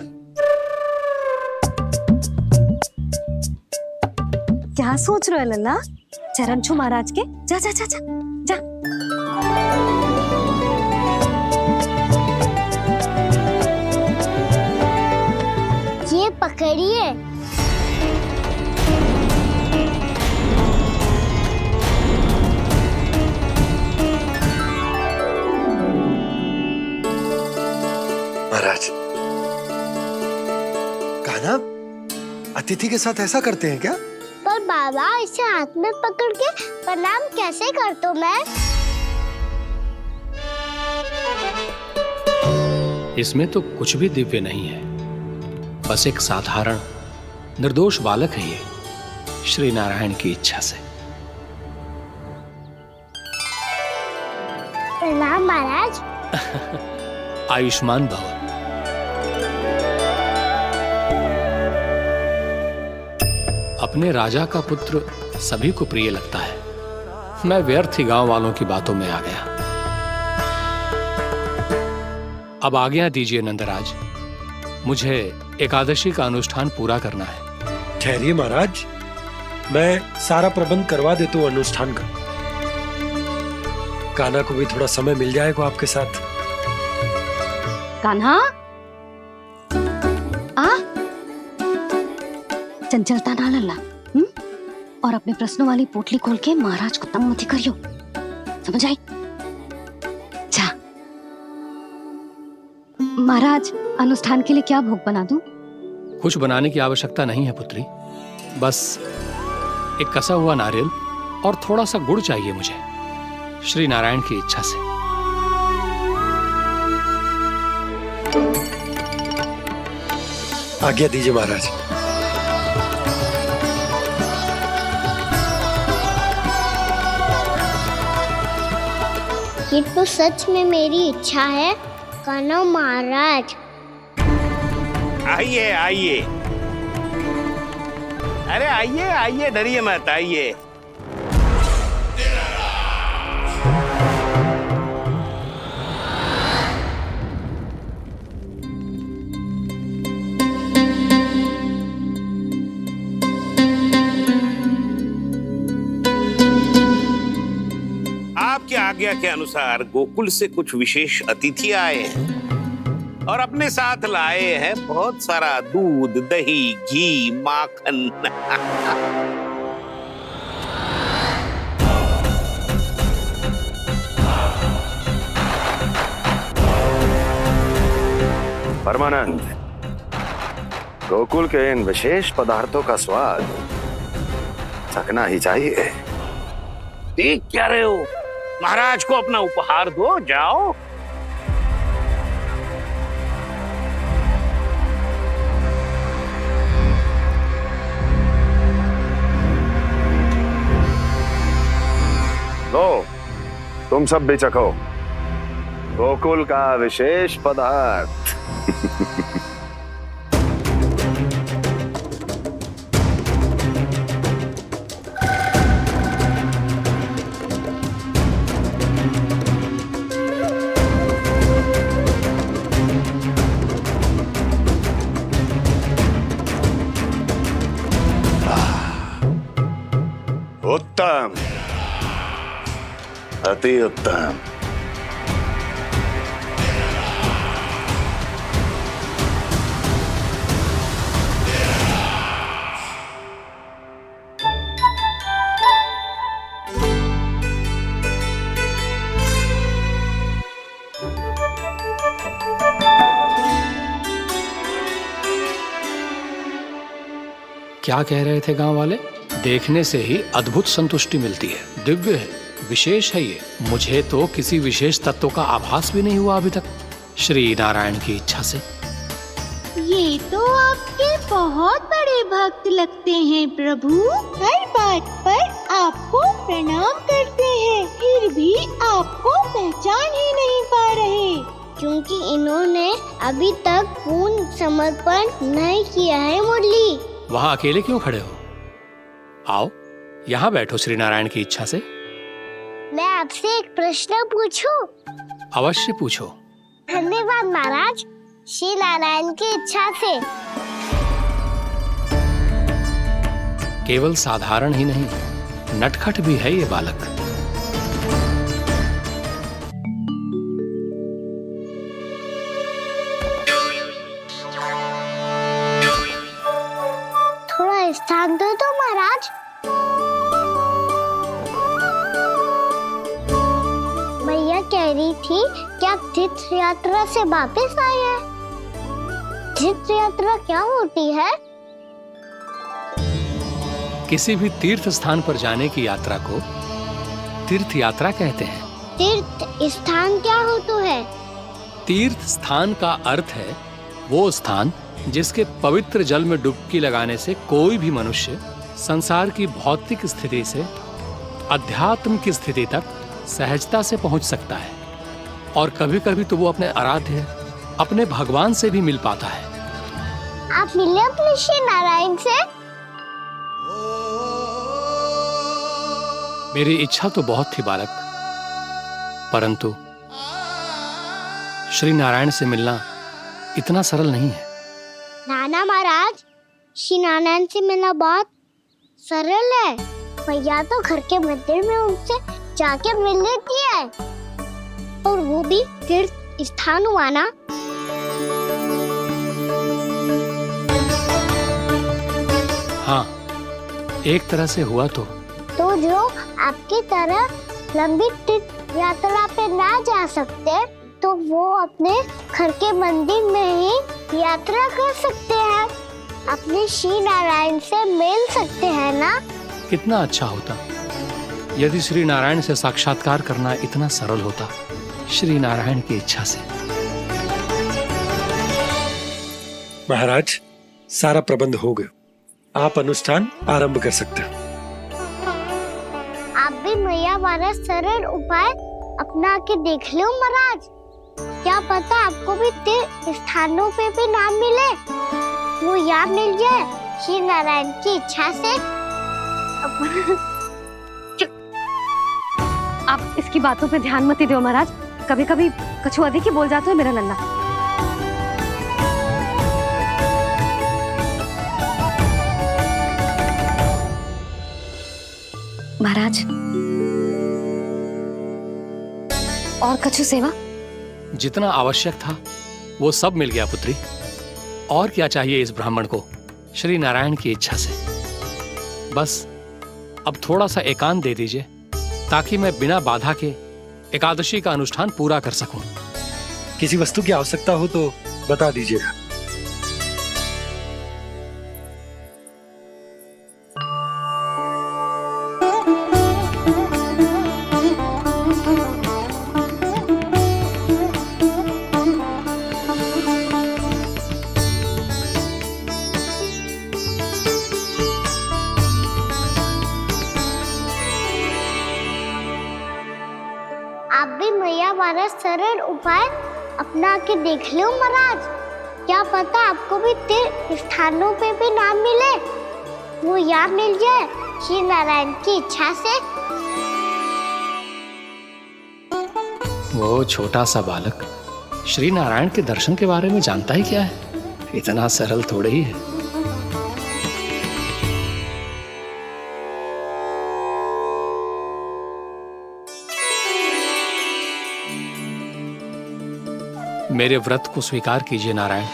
क्या सोच रहे हो लल्ला? चरण छू महाराज के। जा जा जा जा जा। ये पकड़िए। महाराज, कान्हा, अतिथि के साथ ऐसा करते हैं क्या? पर बाबा, इसे हाथ में पकड़ के प्रणाम कैसे करता हूँ मैं? इसमें तो कुछ भी दिव्य नहीं है, बस एक साधारण निर्दोष बालक है ये, श्री नारायण की इच्छा से। प्रणाम महाराज। आयुष्मान भव। अपने राजा का पुत्र सभी को प्रिय लगता है। मैं व्यर्थ ही गांव वालों की बातों में आ गया। अब आज्ञा दीजिए नंदराज, मुझे एकादशी का अनुष्ठान पूरा करना है। ठहरिए महाराज, मैं सारा प्रबंध करवा देता हूँ अनुष्ठान का। कान्हा को भी थोड़ा समय मिल जाएगा आपके साथ। कान्हा आ चंचलता ना लल्ला, और अपने प्रश्नों वाली पोटली खोल के महाराज को तंग मत करियो, समझ आई? जा महाराज, अनुष्ठान के लिए क्या भोग बना दूं? कुछ बनाने की आवश्यकता नहीं है पुत्री, बस एक कसा हुआ नारियल और थोड़ा सा गुड़ चाहिए मुझे, श्री नारायण की इच्छा से। आज्ञा दीजिए महाराज। ये तो सच में मेरी इच्छा है कान्हा महाराज। आइए आइए, अरे आइए आइए, डरिए मत, आइए। आपकी आज्ञा के अनुसार गोकुल से कुछ विशेष अतिथि आए हैं और अपने साथ लाए हैं बहुत सारा दूध, दही, घी, माखन। परमानंद, गोकुल के इन विशेष पदार्थों का स्वाद चखना ही चाहिए। देख क्या रहे हो, महाराज को अपना उपहार दो, जाओ। लो, तुम सब भी चखो गोकुल का विशेष पदार्थ। उत्तम, अति उत्तम। क्या कह रहे थे गांव वाले? देखने से ही अद्भुत संतुष्टि मिलती है, दिव्य है, विशेष है ये। मुझे तो किसी विशेष तत्व का आभास भी नहीं हुआ अभी तक, श्री नारायण की इच्छा से। ये तो आपके बहुत बड़े भक्त लगते हैं प्रभु। हर बात पर आपको प्रणाम करते हैं, फिर भी आपको पहचान ही नहीं पा रहे। क्योंकि इन्होंने अभी तक पूर्ण समर्पण नहीं किया है मुरली। वहां अकेले क्यों खड़े हो? आओ यहाँ बैठो श्री नारायण की इच्छा से। मैं आपसे एक प्रश्न पूछूं? अवश्य पूछो। धन्यवाद महाराज, श्री नारायण की इच्छा से। केवल साधारण ही नहीं, नटखट भी है ये बालक। थोड़ा स्थान दो तो महाराज। भैया कह रही थी कि आप तीर्थ यात्रा से वापस आए हैं। तीर्थ यात्रा क्या होती है? किसी भी तीर्थ स्थान पर जाने की यात्रा को तीर्थ यात्रा कहते हैं। तीर्थ स्थान क्या होता है? तीर्थ स्थान का अर्थ है वो स्थान जिसके पवित्र जल में डुबकी लगाने से कोई भी मनुष्य संसार की भौतिक स्थिति से अध्यात्म की स्थिति तक सहजता से पहुंच सकता है, और कभी कभी तो वो अपने आराध्य, अपने भगवान से भी मिल पाता है। आप मिले अपने श्री नारायण से? मेरी इच्छा तो बहुत थी बालक, परंतु श्री नारायण से मिलना इतना सरल नहीं है। नाना महाराज, श्री नारायण से मिलना बहुत सरल है। भैया तो घर के मंदिर में उनसे जाके मिल लेती है, और वो भी तीर्थ स्थान हुआ ना। हाँ, एक तरह से हुआ तो जो आपकी तरह लंबी तीर्थ यात्रा पे ना जा सकते, तो वो अपने घर के मंदिर में ही यात्रा कर सकते हैं, अपने श्री नारायण से मिल सकते हैं ना। कितना अच्छा होता यदि श्री नारायण से साक्षात्कार करना इतना सरल होता, श्री नारायण की इच्छा से। महाराज, सारा प्रबंध हो गया, आप अनुष्ठान आरंभ कर सकते हो। आप भी मैया वाला सरल उपाय अपना के देख लो महाराज, क्या पता आपको भी तीर्थ स्थानों पे भी नाम मिले, वो याद मिल जाए श्री नारायण की इच्छा से। आप इसकी बातों पे ध्यान मत दो महाराज, कभी कभी कछु अधिक ही बोल जाते हो मेरा नन्ना। महाराज, और कछु सेवा? जितना आवश्यक था वो सब मिल गया पुत्री। और क्या चाहिए इस ब्राह्मण को श्री नारायण की इच्छा से? बस अब थोड़ा सा एकांत दे दीजिए, ताकि मैं बिना बाधा के एकादशी का अनुष्ठान पूरा कर सकूं। किसी वस्तु की आवश्यकता हो तो बता दीजिएगा। आप भी मैया वाला सरल उपाय अपना के देख लो महाराज, क्या पता आपको भी तीर्थ स्थानों पे भी नाम मिले, वो याद मिल जाए श्री नारायण की इच्छा से। वो छोटा सा बालक श्री नारायण के दर्शन के बारे में जानता ही क्या है, इतना सरल थोड़े ही है। मेरे व्रत को स्वीकार कीजिए नारायण,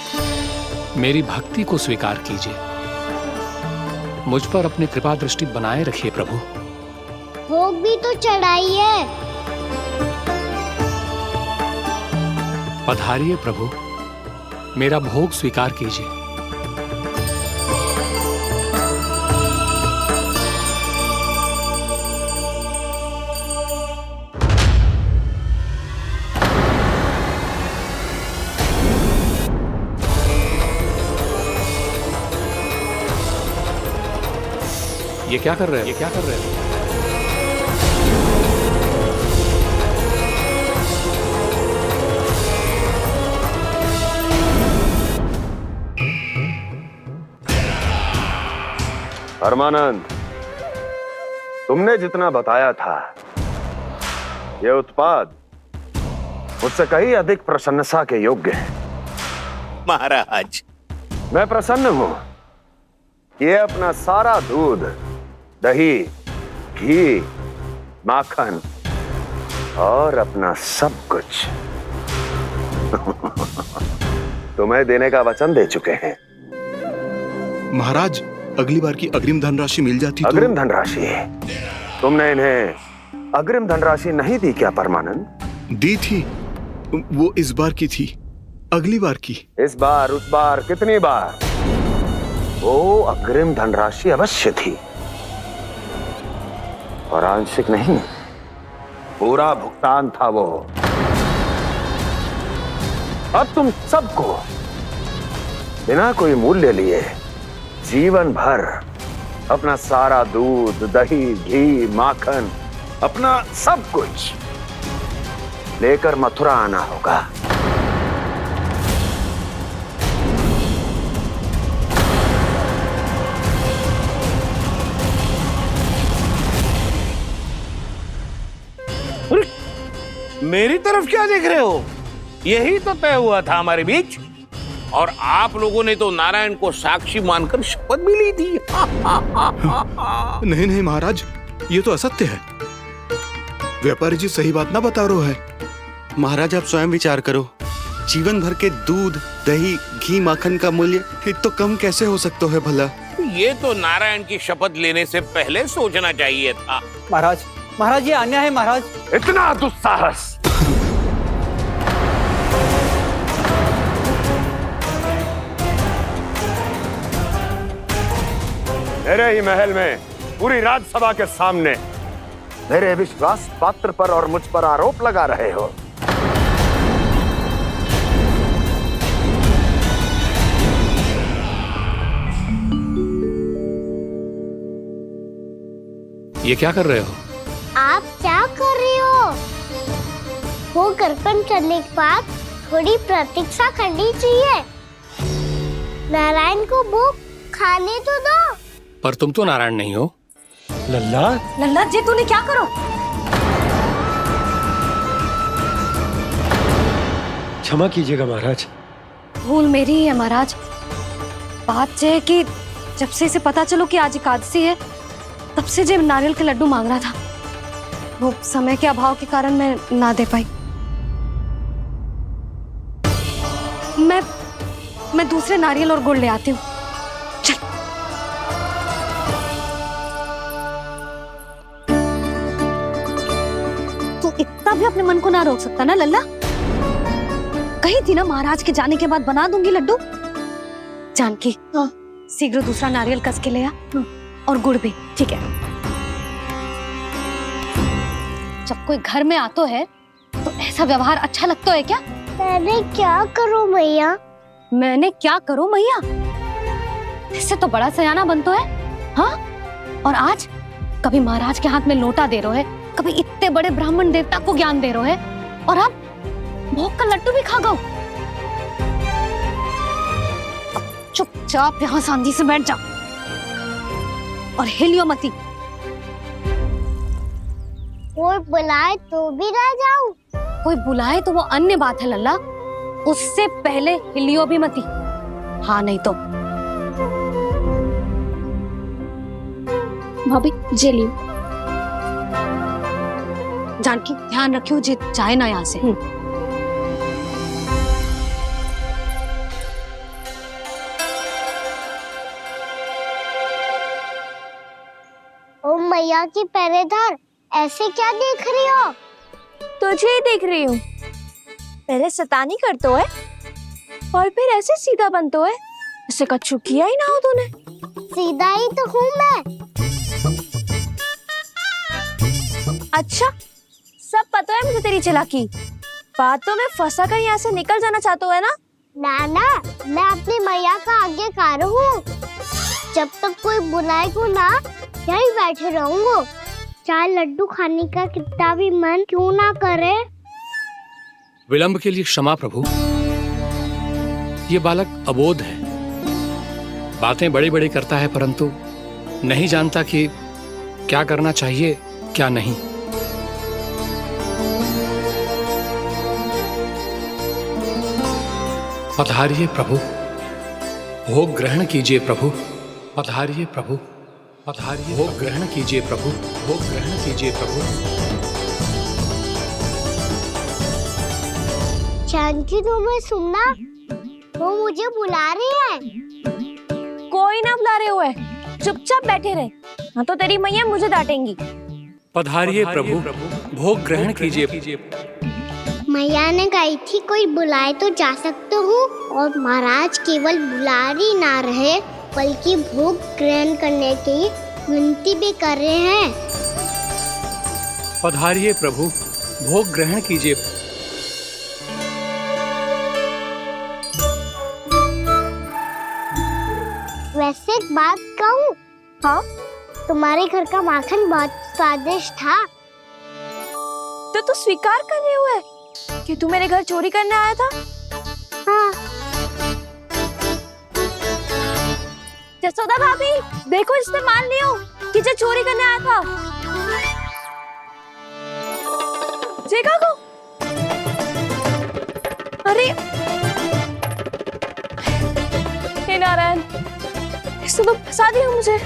मेरी भक्ति को स्वीकार कीजिए, मुझ पर अपनी कृपा दृष्टि बनाए रखिए प्रभु। भोग भी तो चढ़ाइए। पधारिए प्रभु, मेरा भोग स्वीकार कीजिए। ये क्या कर रहे हैं? ये क्या कर रहे हैं? परमानंद, तुमने जितना बताया था, ये उत्पाद मुझसे कहीं अधिक प्रशंसा के योग्य है। महाराज, मैं प्रसन्न हूं। ये अपना सारा दूध, दही, घी, माखन और अपना सब कुछ तुम्हें देने का वचन दे चुके हैं। महाराज, अगली बार की अग्रिम धनराशि मिल जाती तो। अग्रिम धनराशि? तुमने इन्हें अग्रिम धनराशि नहीं दी क्या परमानंद? दी थी, वो इस बार की थी, अगली बार की। इस बार, उस बार, कितनी बार? वो अग्रिम धनराशि अवश्य थी, और आंशिक नहीं, पूरा भुगतान था वो। अब तुम सबको बिना कोई मूल्य लिए जीवन भर अपना सारा दूध, दही, घी, माखन, अपना सब कुछ लेकर मथुरा आना होगा। मेरी तरफ क्या देख रहे हो? यही तो तय हुआ था हमारे बीच, और आप लोगों ने तो नारायण को साक्षी मानकर शपथ भी ली थी। नहीं नहीं महाराज, ये तो असत्य है। व्यापारी जी सही बात ना बता रहे है। महाराज आप स्वयं विचार करो, जीवन भर के दूध, दही, घी, माखन का मूल्य तो कम कैसे हो सकता है भला? ये तो नारायण की शपथ लेने से पहले सोचना चाहिए था। महाराज, महाराज ये अन्याय है महाराज। इतना दुस्साहस! मेरे ही महल में पूरी राजसभा के सामने मेरे विश्वास पात्र पर और मुझ पर आरोप लगा रहे हो। ये क्या कर रहे हो? आप क्या कर रहे हो? वो कर्पण करने के बाद थोड़ी प्रतीक्षा करनी चाहिए। नारायण को वो खाने तो दो। पर तुम तो नारायण नहीं हो। लल्ला, लल्ला जी तूने क्या करो? क्षमा कीजिएगा महाराज। भूल मेरी ही है महाराज। बात यह है कि जब से इसे पता चलो कि आज एकादशी है, तब से जब नारियल के लड्डू मांग रहा था, वो समय के अभाव के कारण मैं ना दे पाई। मैं दूसरे नारियल और गुड़ ले आती हूँ। चल। तू इतना भी अपने मन को ना रोक सकता ना लल्ला? कही थी ना महाराज के जाने के बाद बना दूंगी लड्डू। जानकी, शीघ्र दूसरा नारियल कस के ले आ, और गुड़ भी। ठीक है। जब कोई घर में आतो है तो ऐसा व्यवहार अच्छा लगता है क्या? मैंने क्या करूं मैया? मैंने क्या करूं मैया? इससे तो बड़ा सयाना बनतो है। हाँ, और आज कभी महाराज के हाथ में लोटा दे रहे है, कभी इतने बड़े ब्राह्मण देवता को ज्ञान दे रहे है, और अब भोग का लड्डू भी खा गो। चुपचाप यहाँ शांति से बैठ जा और हिलियो मती। कोई बुलाए तो भी ना जाऊं? कोई बुलाए तो वो अन्य बात है लल्ला, उससे पहले हिलियो भी मती। हाँ नहीं तो। भाभी जे लियो। जानकी ध्यान रखियो जे जाए ना यहाँ से। ओ मैया की पहरेदार, ऐसे क्या देख रही हो? तुझे ही देख रही हूँ। पहले शैतानी करतो है और फिर ऐसे सीधा बनतो है। ऐसे कछु किया ही ना हो तूने। सीधा ही तो हूँ मैं। अच्छा, सब पता है मुझे तेरी चालाकी। बातों में फंसा कर यहाँ से निकल जाना चाहते है ना? नाना, मैं अपनी मैया का आज्ञाकार हूँ। जब तक कोई बुलाए को ना, यही बैठे रहूंगा। चाहे लड्डू खाने का कितना भी मन क्यों ना करे। विलंब के लिए क्षमा प्रभु। ये बालक अबोध है, बातें बड़ी बड़ी करता है, परंतु नहीं जानता कि क्या करना चाहिए क्या नहीं। पधारिए प्रभु, भोग ग्रहण कीजिए प्रभु। पधारिए प्रभु, पधारिए। भोग ग्रहण कीजिए प्रभु, भोग ग्रहण कीजिए प्रभु। जानकी, तुम्हें सुनना, वो मुझे बुला रही है। कोई ना बुला रहे हुए, चुपचाप बैठे रहे, हाँ तो तेरी मैया मुझे डांटेंगी। पधारिए प्रभु, भोग ग्रहण कीजिए। मैया ने कही थी कोई बुलाए तो जा सकते हूँ, और महाराज केवल बुला ही ना रहे बल्कि भोग ग्रहण करने की विनती भी कर रहे हैं। पधारिए प्रभु, भोग ग्रहण कीजिए। वैसे एक बात कहूँ? हाँ? तुम्हारे घर का माखन बहुत स्वादिष्ट था। तो तू स्वीकार कर रहे हुए कि तू मेरे घर चोरी करने आया था? हाँ। जसोदा भाभी, देखो इसने मान लियो कि जो चोरी करने आया था। देखा को? अरे हे नारायण, इसने तो फंसा दिया मुझे।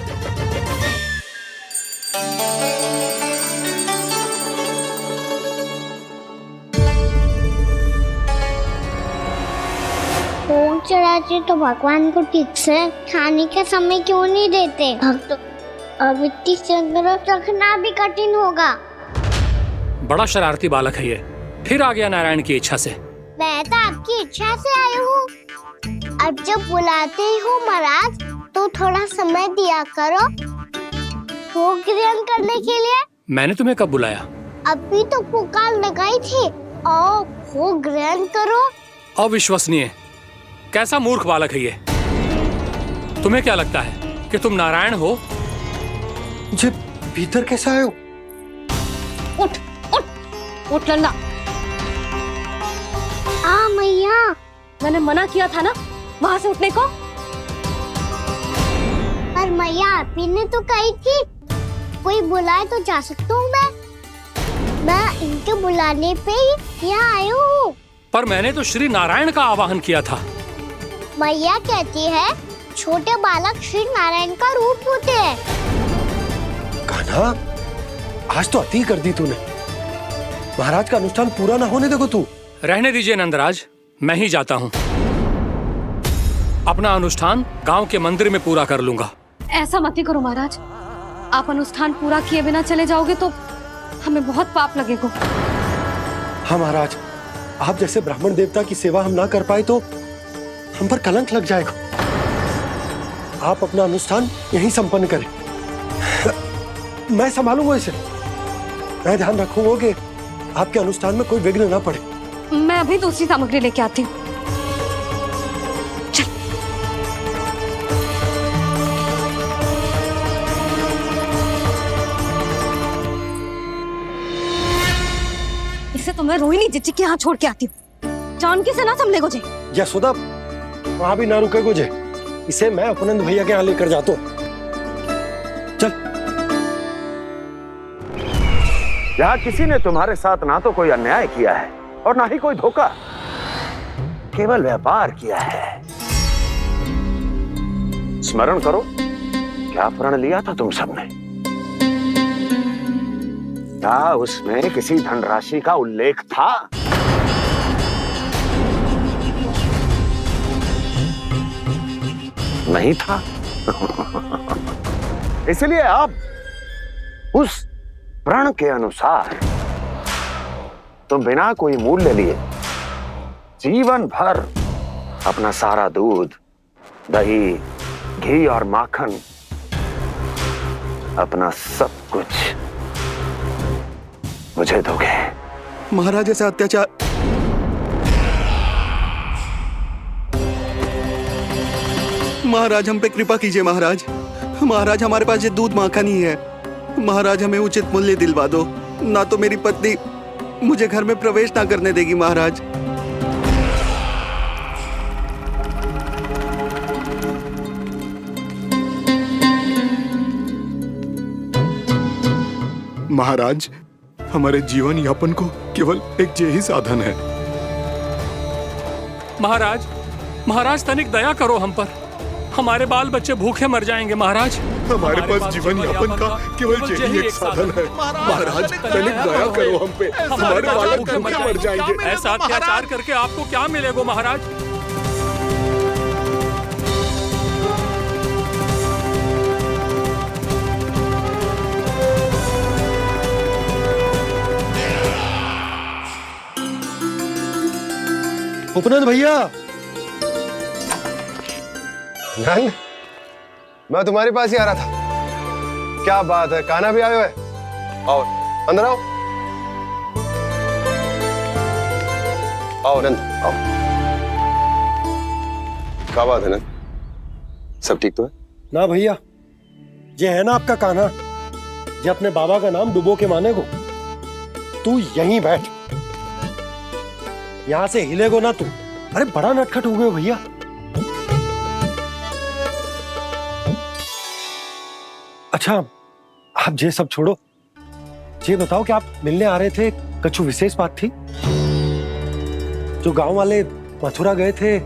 चढ़ाते तो भगवान को ठीक से खाने का समय क्यों नहीं देते? भक्त अब इतनी संग्रह रखना भी कठिन होगा। बड़ा शरारती बालक है ये, फिर आ गया नारायण की इच्छा से। मैं तो आपकी इच्छा से आई हूँ। अब जब बुलाते हो महाराज तो थोड़ा समय दिया करो भोग ग्रहण करने के लिए। मैंने तुम्हें कब बुलाया? अभी तो पुकार लगाई थी और भोग ग्रहण करो। अविश्वसनीय, कैसा मूर्ख बालक है ये। तुम्हें क्या लगता है कि तुम नारायण हो? मुझे भीतर कैसे आए हो? उठ उठ उठ लल्ला। मैया, मैंने मना किया था ना वहां से उठने को। पर मैया आपी ने तो कही थी कोई बुलाए तो जा सकता हूँ मैं इनके बुलाने पे ही यहाँ आई हूँ। पर मैंने तो श्री नारायण का आवाहन किया था। मैया कहती है छोटे बालक श्री नारायण का रूप होते हैं। कान्हा, आज तो अति कर दी तूने। महाराज का अनुष्ठान पूरा ना होने देखो तू। रहने दीजिए नंदराज, मैं ही जाता हूँ। अपना अनुष्ठान गांव के मंदिर में पूरा कर लूंगा। ऐसा मत ही करो महाराज, आप अनुष्ठान पूरा किए बिना चले जाओगे तो हमें बहुत पाप लगेगा। हाँ महाराज, आप जैसे ब्राह्मण देवता की सेवा हम ना कर पाए तो हम पर कलंक लग जाएगा। आप अपना अनुष्ठान यहीं संपन्न करें, मैं संभालूंगा इसे। मैं ध्यान रखूंगा कि आपके अनुष्ठान में कोई विघ्न ना पड़े। मैं अभी दूसरी सामग्री लेके आती हूँ। इसे तो मैं रोहिणी जीजी के यहाँ छोड़ के आती हूँ। जानकी से ना संभले गोजे। यशोदा, वहां भी ना रुके गोजे। इसे मैं अपनंद भैया के यहाँ लेकर जाता हूँ। चल। यहाँ किसी ने तुम्हारे साथ ना तो कोई अन्याय किया है और ना ही कोई धोखा, केवल व्यापार किया है। स्मरण करो, क्या प्रण लिया था तुम सबने? क्या उसमें किसी धनराशि का उल्लेख था? नहीं था। इसलिए अब उस प्रण के अनुसार तुम बिना कोई मूल्य लिए जीवन भर अपना सारा दूध, दही, घी और माखन, अपना सब कुछ मुझे दोगे। महाराज ऐसा अत्याचार। महाराज हम पे कृपा कीजिए। महाराज, महाराज हमारे पास ये दूध माखन ही है। महाराज हमें उचित मूल्य दिलवा दो, ना तो मेरी पत्नी मुझे घर में प्रवेश ना करने देगी। महाराज, महाराज हमारे जीवन यापन को केवल एक यही साधन है। महाराज, महाराज तनिक दया करो हम पर। हमारे बाल बच्चे भूखे मर जाएंगे महाराज। हमारे पास जीवन यापन का केवल यही एक साधन है। महाराज तनिक दया करो हम पे, हमारे बालक भूखे मर जाएंगे। ऐसा अत्याचार करके आपको क्या मिलेगा महाराज? उपनंद भैया, नंद, मैं तुम्हारे पास ही आ रहा था। क्या बात है, कान्हा भी आयो है? आओ अंदर आओ। आओ नंद, आओ। क्या बात है नंद, सब ठीक तो है? ना भैया, ये है ना आपका कान्हा, ये अपने बाबा का नाम डुबो के माने को। तू यहीं बैठ, यहां से हिलेगो ना तू। अरे बड़ा नटखट हो गए भैया। अच्छा, आप ये सब छोड़ो, ये बताओ कि आप मिलने आ रहे थे, कछु विशेष बात थी? जो गांव वाले मथुरा गए थे,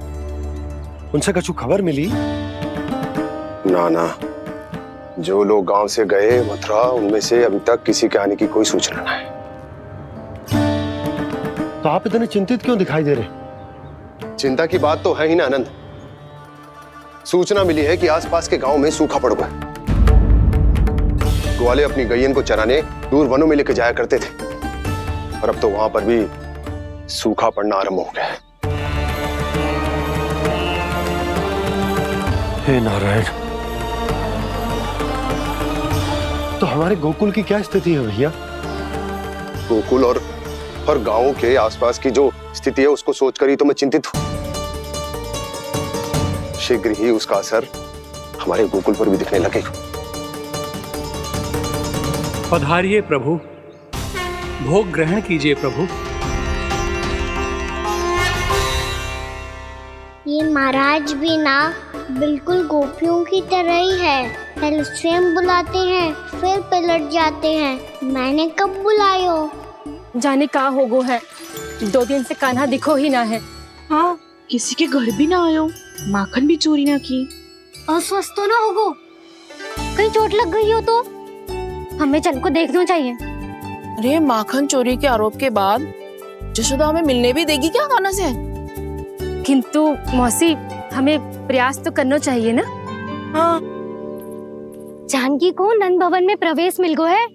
उनसे कछु खबर मिली? ना ना, जो लोग गांव से गए मथुरा, उनमें से अभी तक किसी के आने की कोई सूचना नहीं है। तो आप इतने चिंतित क्यों दिखाई दे रहे? चिंता की बात तो है ही ना आनंद। सूचना मिली है कि आसपास के गांव में सूखा पड़ गया। ग्वाले अपनी गैयन को चराने दूर वनों में लेके जाया करते थे, और अब तो वहां पर भी सूखा पड़ना आरंभ हो गया है। हे नारायण, तो हमारे गोकुल की क्या स्थिति है भैया? गोकुल और गांवों के आसपास की जो स्थिति है उसको सोचकर ही तो मैं चिंतित हूं। शीघ्र ही उसका असर हमारे गोकुल पर भी दिखने लगेगा। पधारिए प्रभु, भोग ग्रहण कीजिए प्रभु। ये महाराज भी ना बिल्कुल गोपियों की तरह ही है। पहले स्वयं बुलाते हैं, फिर पलट जाते हैं। मैंने कब बुलायो? जाने कहाँ हो गो है, 2 दिन से कान्हा दिखो ही ना है। हाँ, किसी के घर भी ना आयो, माखन भी चोरी ना की। अस्वस्थ तो ना होगो, कहीं चोट लग गई हो तो हमें चल को देखना चाहिए। अरे माखन चोरी के आरोप के बाद जशोदा हमें मिलने भी देगी क्या कान्हा से? किंतु मौसी, हमें प्रयास तो करना चाहिए ना। हाँ, जानकी को नंद भवन में प्रवेश मिल गो है,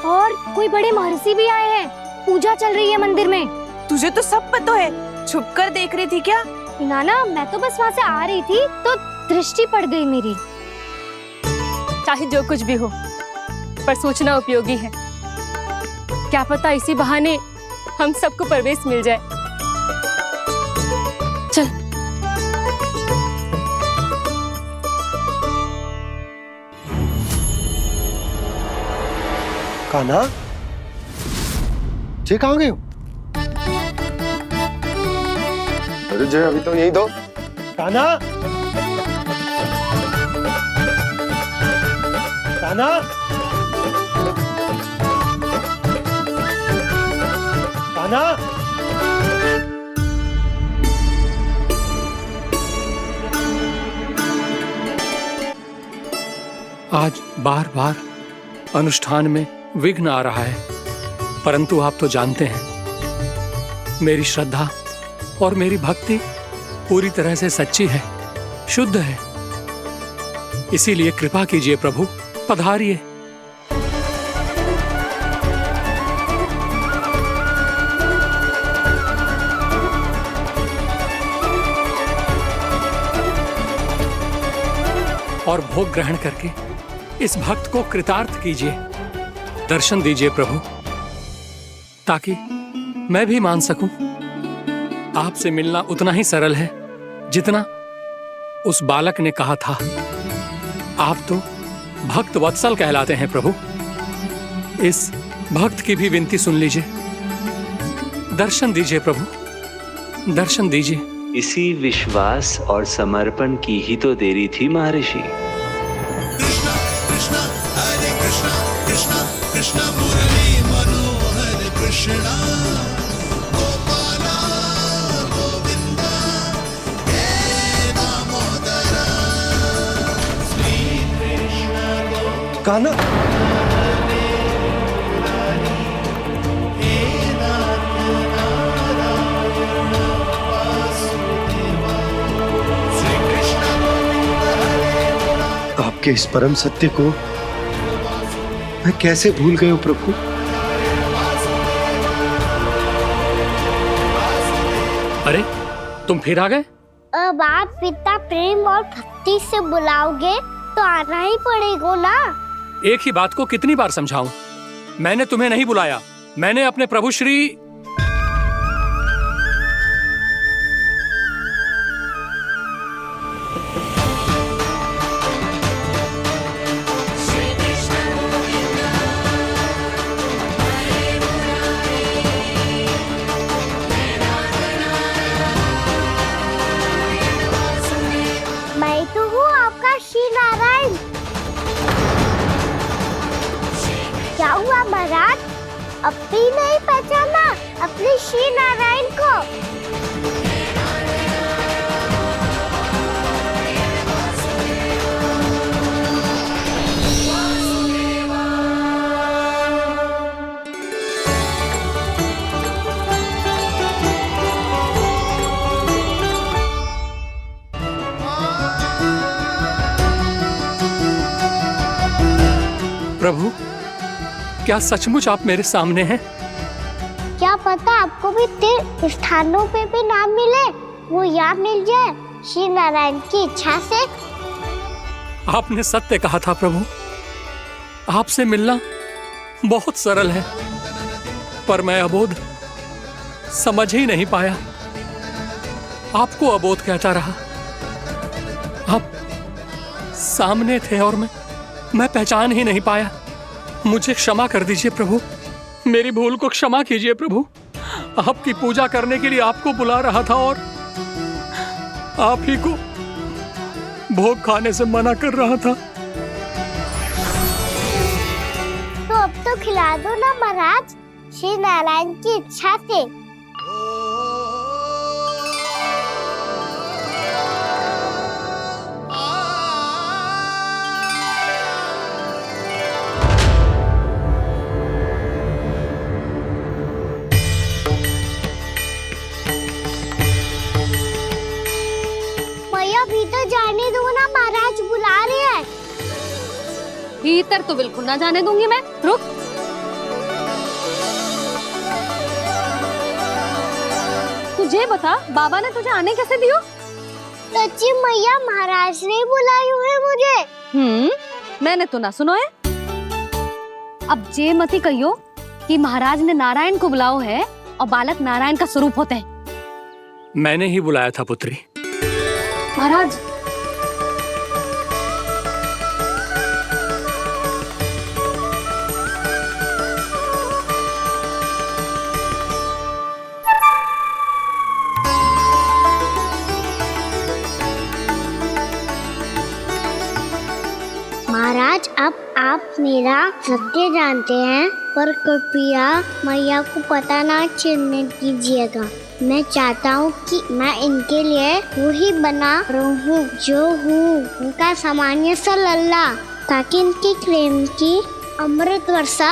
और कोई बड़े महर्षि भी आए हैं। पूजा चल रही है मंदिर में। तुझे तो सब पता है, छुप कर देख रही थी क्या? ना, मैं तो बस वहाँ से आ रही थी तो दृष्टि पड़ गई मेरी। चाहे जो कुछ भी हो, पर सूचना उपयोगी है। क्या पता इसी बहाने हम सबको प्रवेश मिल जाए। चल। कान्हा, जे कहाँ गए हो? अरे जय, अभी तो यही दो। कान्हा, कान्हा, कान्हा। आज बार बार अनुष्ठान में विघ्न आ रहा है, परंतु आप तो जानते हैं मेरी श्रद्धा और मेरी भक्ति पूरी तरह से सच्ची है, शुद्ध है। इसीलिए कृपा कीजिए प्रभु, पधारिए। और भोग ग्रहण करके इस भक्त को कृतार्थ कीजिए। दर्शन दीजिए प्रभु, ताकि मैं भी मान सकूं। आपसे मिलना उतना ही सरल है जितना उस बालक ने कहा था। आप तो भक्त वत्सल कहलाते हैं प्रभु। इस भक्त की भी विनती सुन लीजिए। दर्शन दीजिए प्रभु, दर्शन दीजिए। इसी विश्वास और समर्पण की ही तो देरी थी महर्षि। कान्हा, आपके इस परम सत्य को मैं कैसे भूल गया हूं प्रभु। अरे तुम फिर आ गए? अब आप इतना प्रेम और भक्ति से बुलाओगे तो आना ही पड़ेगा ना। एक ही बात को कितनी बार समझाऊं? मैंने तुम्हें नहीं बुलाया, मैंने अपने प्रभु श्री मैं तो हूँ आपका श्री नारायण। क्या हुआ महाराज, अब भी नहीं पहचाना अपने श्री नारायण को? प्रभु, क्या सचमुच आप मेरे सामने हैं? क्या पता आपको भी तीर्थ स्थानों पे भी नाम मिले, वो यहाँ मिल जाए श्री नारायण की इच्छा से। आपने सत्य कहा था प्रभु, आपसे मिलना बहुत सरल है, पर मैं अबोध समझ ही नहीं पाया। आपको अबोध कहता रहा। आप सामने थे और मैं पहचान ही नहीं पाया। मुझे क्षमा कर दीजिए प्रभु, मेरी भूल को क्षमा कीजिए प्रभु। आपकी पूजा करने के लिए आपको बुला रहा था और आप ही को भोग खाने से मना कर रहा था। तो अब तो खिला दो ना महाराज, श्री नारायण की इच्छा से। भीतर जाने दो ना, महाराज बुला रहे हैं। भीतर तो बिल्कुल ना जाने दूंगी मैं। रुक। तुझे बता, बाबा ने तुझे आने कैसे दियो? सच्ची मैया, महाराज ने बुलाई हुई मुझे। मैंने तो ना सुनो है। अब जे मती कहियो कि महाराज ने नारायण को बुलाओ है और बालक नारायण का स्वरूप होते हैं। मैंने ही बुलाया था पुत्री। महाराज, महाराज, अब आप मेरा सत्य जानते हैं, पर कृपया मैया को पता ना चलने दीजिएगा। मैं चाहता हूँ कि मैं इनके लिए वही बना रहूँ जो हूँ, उनका सामान्य सा लल्ला, ताकि इनके प्रेम की अमृत वर्षा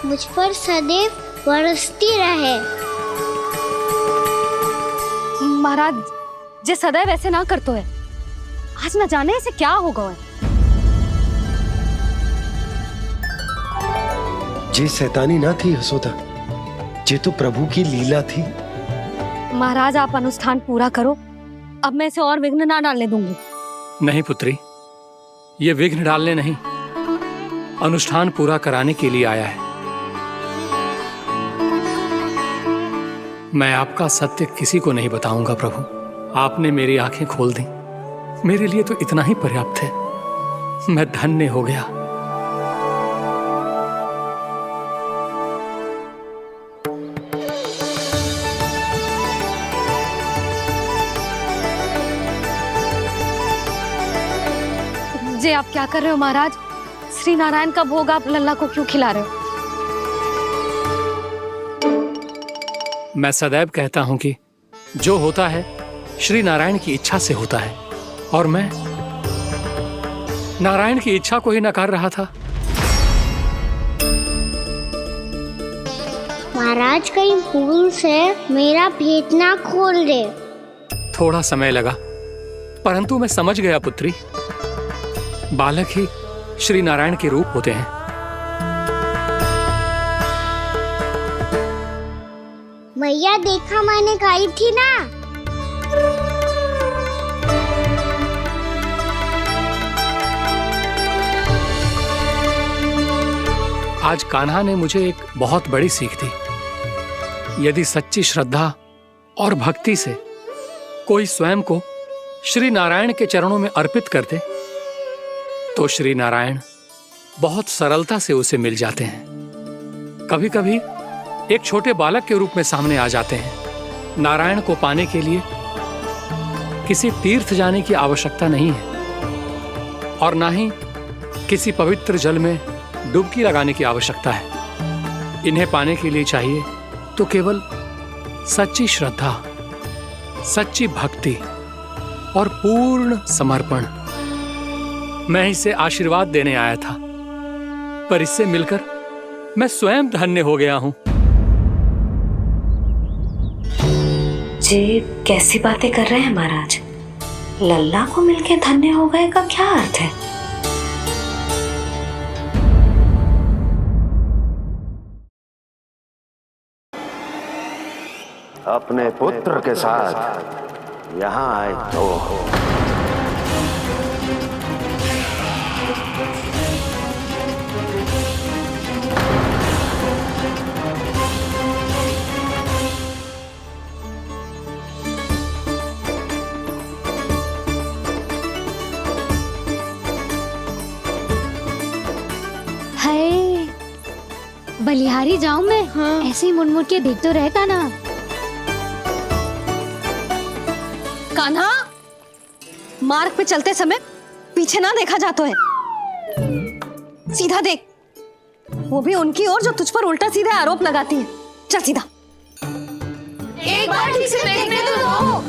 मुझ पर सदैव बरसती रहे। महाराज, जे सदैव ऐसे ना करतो है, आज न जाने इसे क्या होगा है। जे शैतानी ना थी यशोदा, जे तो प्रभु की लीला थी। महाराज, आप अनुष्ठान पूरा करो, अब मैं इसे और विघ्न ना डालने दूंगी। नहीं पुत्री, ये विघ्न डालने नहीं, अनुष्ठान पूरा कराने के लिए आया है। मैं आपका सत्य किसी को नहीं बताऊंगा प्रभु। आपने मेरी आंखें खोल दी, मेरे लिए तो इतना ही पर्याप्त है। मैं धन्य हो गया। जे आप क्या कर रहे हो महाराज? श्री नारायण का भोग आप लल्ला को क्यों खिला रहे हो? मैं सदैव कहता हूं कि जो होता है श्री नारायण की इच्छा से होता है, और मैं नारायण की इच्छा को ही नकार रहा था। महाराज, कहीं भूल से मेरा भेद ना खोल दे। थोड़ा समय लगा, परंतु मैं समझ गया पुत्री। बालक ही श्री नारायण के रूप होते हैं। मैया, देखा मैंने कही थी ना। आज कान्हा ने मुझे एक बहुत बड़ी सीख दी। यदि सच्ची श्रद्धा और भक्ति से कोई स्वयं को श्री नारायण के चरणों में अर्पित कर दे, तो श्री नारायण बहुत सरलता से उसे मिल जाते हैं। कभी कभी एक छोटे बालक के रूप में सामने आ जाते हैं। नारायण को पाने के लिए किसी तीर्थ जाने की आवश्यकता नहीं है, और ना ही किसी पवित्र जल में डुबकी लगाने की आवश्यकता है। इन्हें पाने के लिए चाहिए तो केवल सच्ची श्रद्धा, सच्ची भक्ति और पूर्ण समर्पण। मैं इसे आशीर्वाद देने आया था, पर इससे मिलकर मैं स्वयं धन्य हो गया हूं। जी कैसी बातें कर रहे हैं महाराज? लल्ला को मिलके धन्य हो गए का क्या अर्थ है? अपने पुत्र के साथ यहाँ आए तो हाय, बलिहारी जाऊं मैं? हाँ। ऐसे ही मुड़ मुड़ के देख तो रहता ना। कान्हा, मार्ग पे चलते समय पीछे ना देखा जाता है, सीधा देख, वो भी उनकी ओर जो तुझ पर उल्टा सीधा आरोप लगाती है। चल सीधा। एक बार ठीक से देखने तो दो।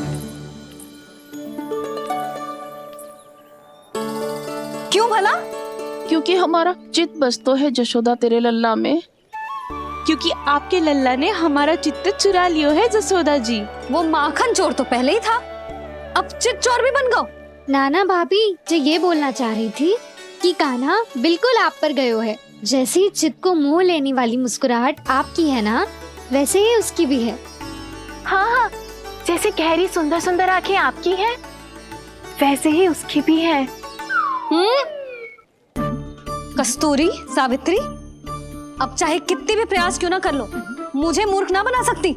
क्यों भला? क्योंकि हमारा चित बसतो है जशोदा तेरे लल्ला में। क्योंकि आपके लल्ला ने हमारा चित्त चुरा लियो है जसोदा जी। वो माखन चोर तो पहले ही था, अब चित चोर भी बन गो। नाना भाभी जो ये बोलना चाह रही थी कि कान्हा बिल्कुल आप पर गयो है। जैसी चित को मोह लेने वाली मुस्कुराहट आपकी है ना, वैसे ही उसकी भी है। हाँ हाँ, जैसे गहरी सुंदर सुंदर आंखें आपकी हैं, वैसे ही उसकी भी है। कस्तूरी, सावित्री, अब चाहे कितने भी प्रयास क्यों ना कर लो, मुझे मूर्ख ना बना सकती।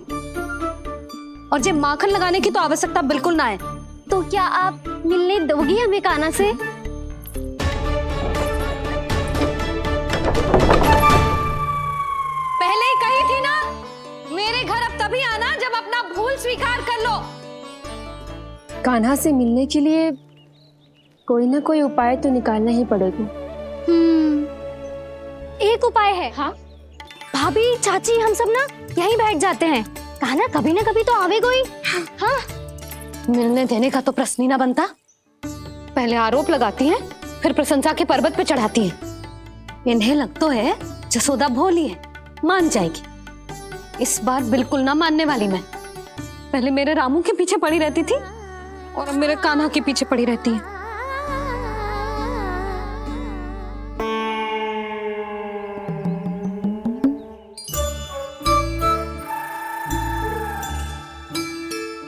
और जे माखन लगाने की तो आवश्यकता बिल्कुल ना है। तो क्या आप मिलने दोगी हमें कान्हा से? पहले ही कही थी ना, मेरे घर अब तभी आना जब अपना भूल स्वीकार कर लो। कान्हा से मिलने के लिए कोई ना कोई उपाय तो निकालना ही पड़ेगा। एक उपाय है। हाँ? भाभी, चाची, हम सब ना यहीं बैठ जाते हैं। कान्हा कभी ना कभी तो आवेगा ही। हाँ? मिलने देने का तो प्रश्न ही ना बनता। पहले आरोप लगाती हैं, फिर प्रशंसा के पर्वत पे चढ़ाती हैं। इन्हें लगता है जसोदा भोली है, मान जाएगी। इस बार बिल्कुल ना मानने वाली मैं। पहले मेरे रामू के पीछे पड़ी रहती थी और अब मेरे कान्हा के पीछे पड़ी रहती है।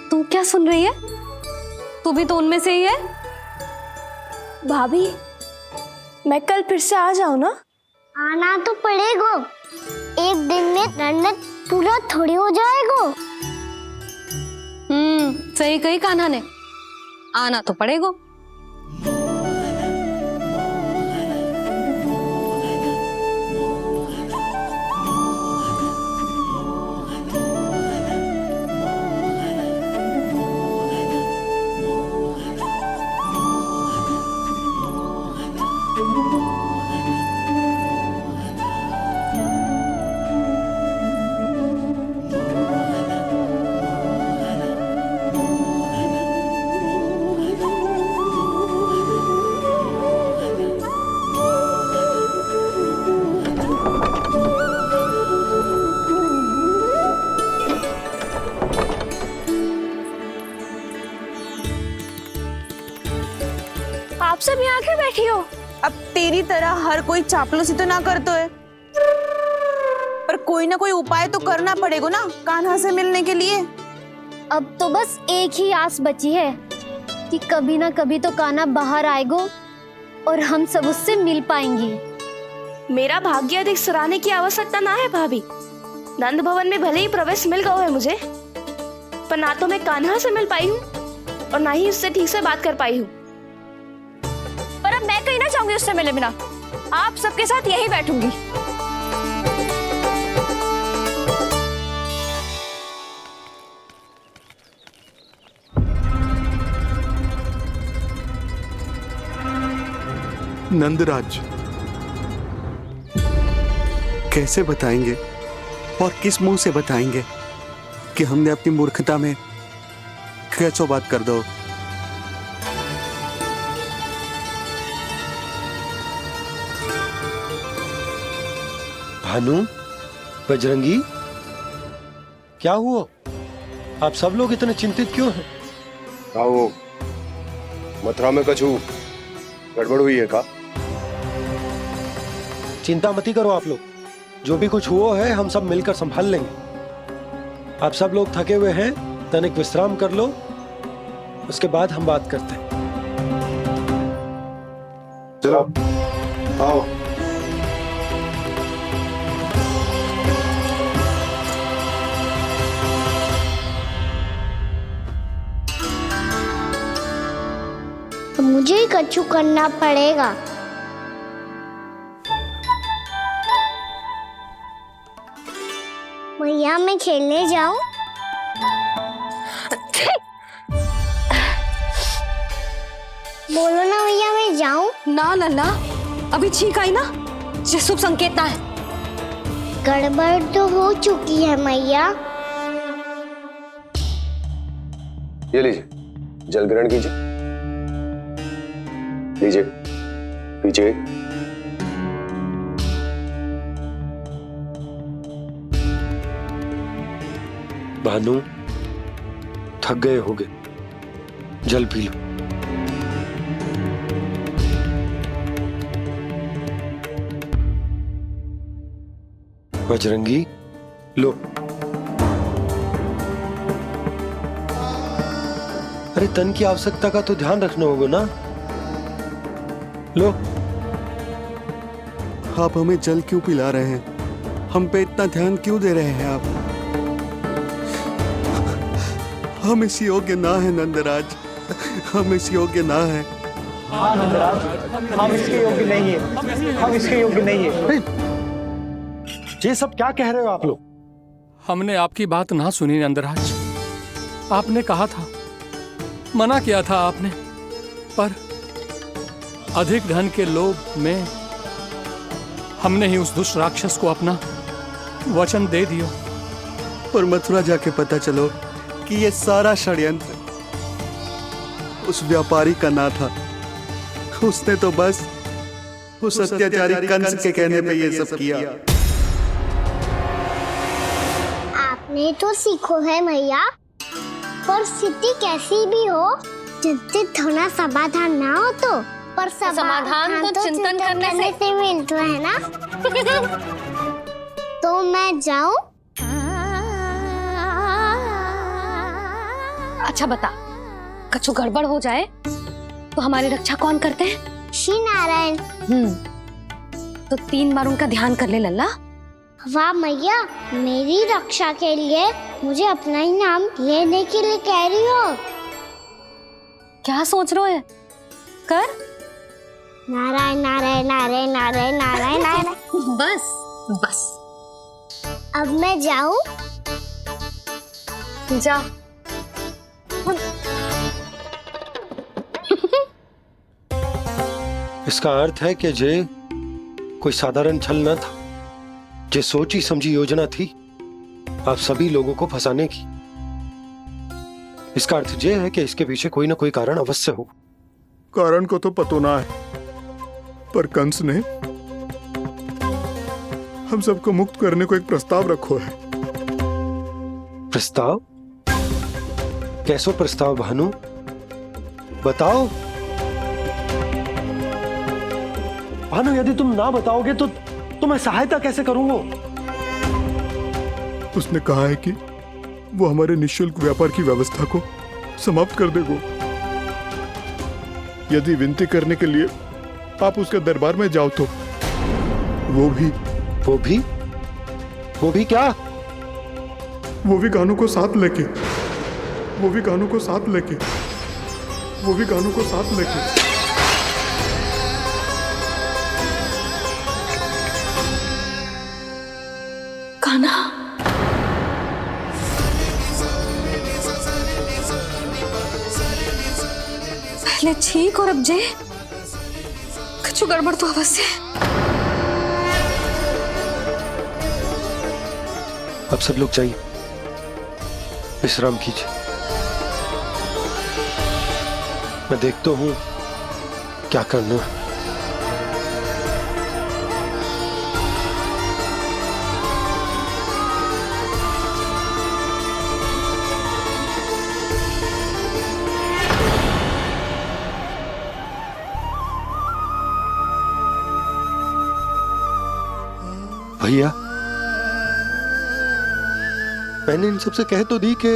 तू क्या सुन रही है? तू भी तो उनमें से ही है। भाभी, मैं कल फिर से आ जाऊं ना? आना तो पड़ेगा। एक दिन में रन्नत पूरा थोड़ी हो जाएगा। सही कही कान्हा ने, आना तो पड़ेगा। आप सब यहाँ क्यों बैठी हो? अब तेरी तरह हर कोई चापलूसी तो ना करतो है, पर कोई ना कोई उपाय तो करना पड़ेगा ना कान्हा से मिलने के लिए। अब तो बस एक ही आस बची है कि कभी ना कभी तो कान्हा बाहर आएगा और हम सब उससे मिल पाएंगे। मेरा भाग्य अधिक सराहने की आवश्यकता ना है भाभी। नंद भवन में भले ही प्रवेश मिल गया है मुझे, पर ना तो मैं कान्हा से मिल पाई हूँ और ना ही उससे ठीक से बात कर पाई हूँ। पर अब मैं कहीं ना चाहूंगी उससे मिले बिना। आप सबके साथ यही बैठूंगी। नंदराज, कैसे बताएंगे और किस मुंह से बताएंगे कि हमने अपनी मूर्खता में कैसो बात कर दो। भानु, बजरंगी, क्या हुआ? आप सब लोग इतने चिंतित क्यों हैं? आओ, मथुरा में कछु गड़बड़ हुई है का? चिंता मत करो आप लोग, जो भी कुछ हुआ है हम सब मिलकर संभाल लेंगे। आप सब लोग थके हुए हैं, तनिक विश्राम कर लो, उसके बाद हम बात करते हैं। चलो आओ। मुझे ही कच्चू करना पड़ेगा। भैया मैं खेलने जाऊं? बोलो ना भैया मैं जाऊं? ना लल्ला, अभी छींक आई ना, ये शुभ संकेत ना है। गड़बड़ तो हो चुकी है मैया। ये लीजिए, जल ग्रहण कीजिए। लीजिए, पीजिए। भानु, थक गए होगे, जल पी लो। बजरंगी, लो। अरे तन की आवश्यकता का तो ध्यान रखना होगा ना, लो। आप हमें जल क्यों पिला रहे हैं? हम पे इतना ध्यान क्यों दे रहे हैं आप? हम इस योग्य ना है नंदराज, हम इस योग्य ना है। हाँ नंदराज, हम इसके योग्य नहीं है, हम इसके योग्य नहीं है। ये सब क्या कह रहे हो आप लोग? हमने आपकी बात ना सुनी नंदराज। आपने कहा था, मना किया था आपने, पर अधिक धन के लोभ में हमने ही उस दुष्ट राक्षस को अपना वचन दे दिया। पर मथुरा जाके पता चलो कि ये सारा षड्यंत्र उस व्यापारी का ना था। उसने तो बस उस अत्याचारी कंस के कहने पे ये सब किया। आपने तो सीखो है भैया, पर स्थिति कैसी भी हो, चिंतित होना समाधान ना हो तो, पर समाधान तो चिंतन करने से मिलता है ना। तो मैं जाऊं? अच्छा बता, कछु गड़बड़ हो जाए तो हमारी रक्षा कौन करते हैं? श्री नारायण। तो 3 बार उनका ध्यान कर ले लल्ला। वाह मैया, मेरी रक्षा के लिए मुझे अपना ही नाम लेने के लिए कह रही हो? क्या सोच रहे हो? कर। नारायण नारायण नारायण नारायण नारायण नारायण। बस बस। अब मैं जाऊं? जा। इसका अर्थ है कि जे कोई साधारण छल न था, जे सोची समझी योजना थी आप सभी लोगों को फंसाने की। इसका अर्थ ये है कि इसके पीछे कोई ना कोई कारण अवश्य हो। कारण को तो पतो ना है, पर कंस ने हम सबको मुक्त करने को एक प्रस्ताव रखो है। प्रस्ताव? कैसो प्रस्ताव भानु, बताओ। भानु, यदि तुम ना बताओगे तो मैं सहायता कैसे करूंगा? उसने कहा है कि वो हमारे निःशुल्क व्यापार की व्यवस्था को समाप्त कर देगा यदि विनती करने के लिए आप उसके दरबार में जाओ तो। वो भी क्या? वो भी गानों को साथ लेके, वो भी गानों को साथ लेके, वो भी गानों को साथ लेके। कान्हा, पहले ठीक और अब जे कुछ गड़बड़ तो अवश्य। अब सब लोग जाइए, विश्राम कीजिए। मैं देखता हूं क्या करना है। भैया, मैंने इन सबसे कह तो दी कि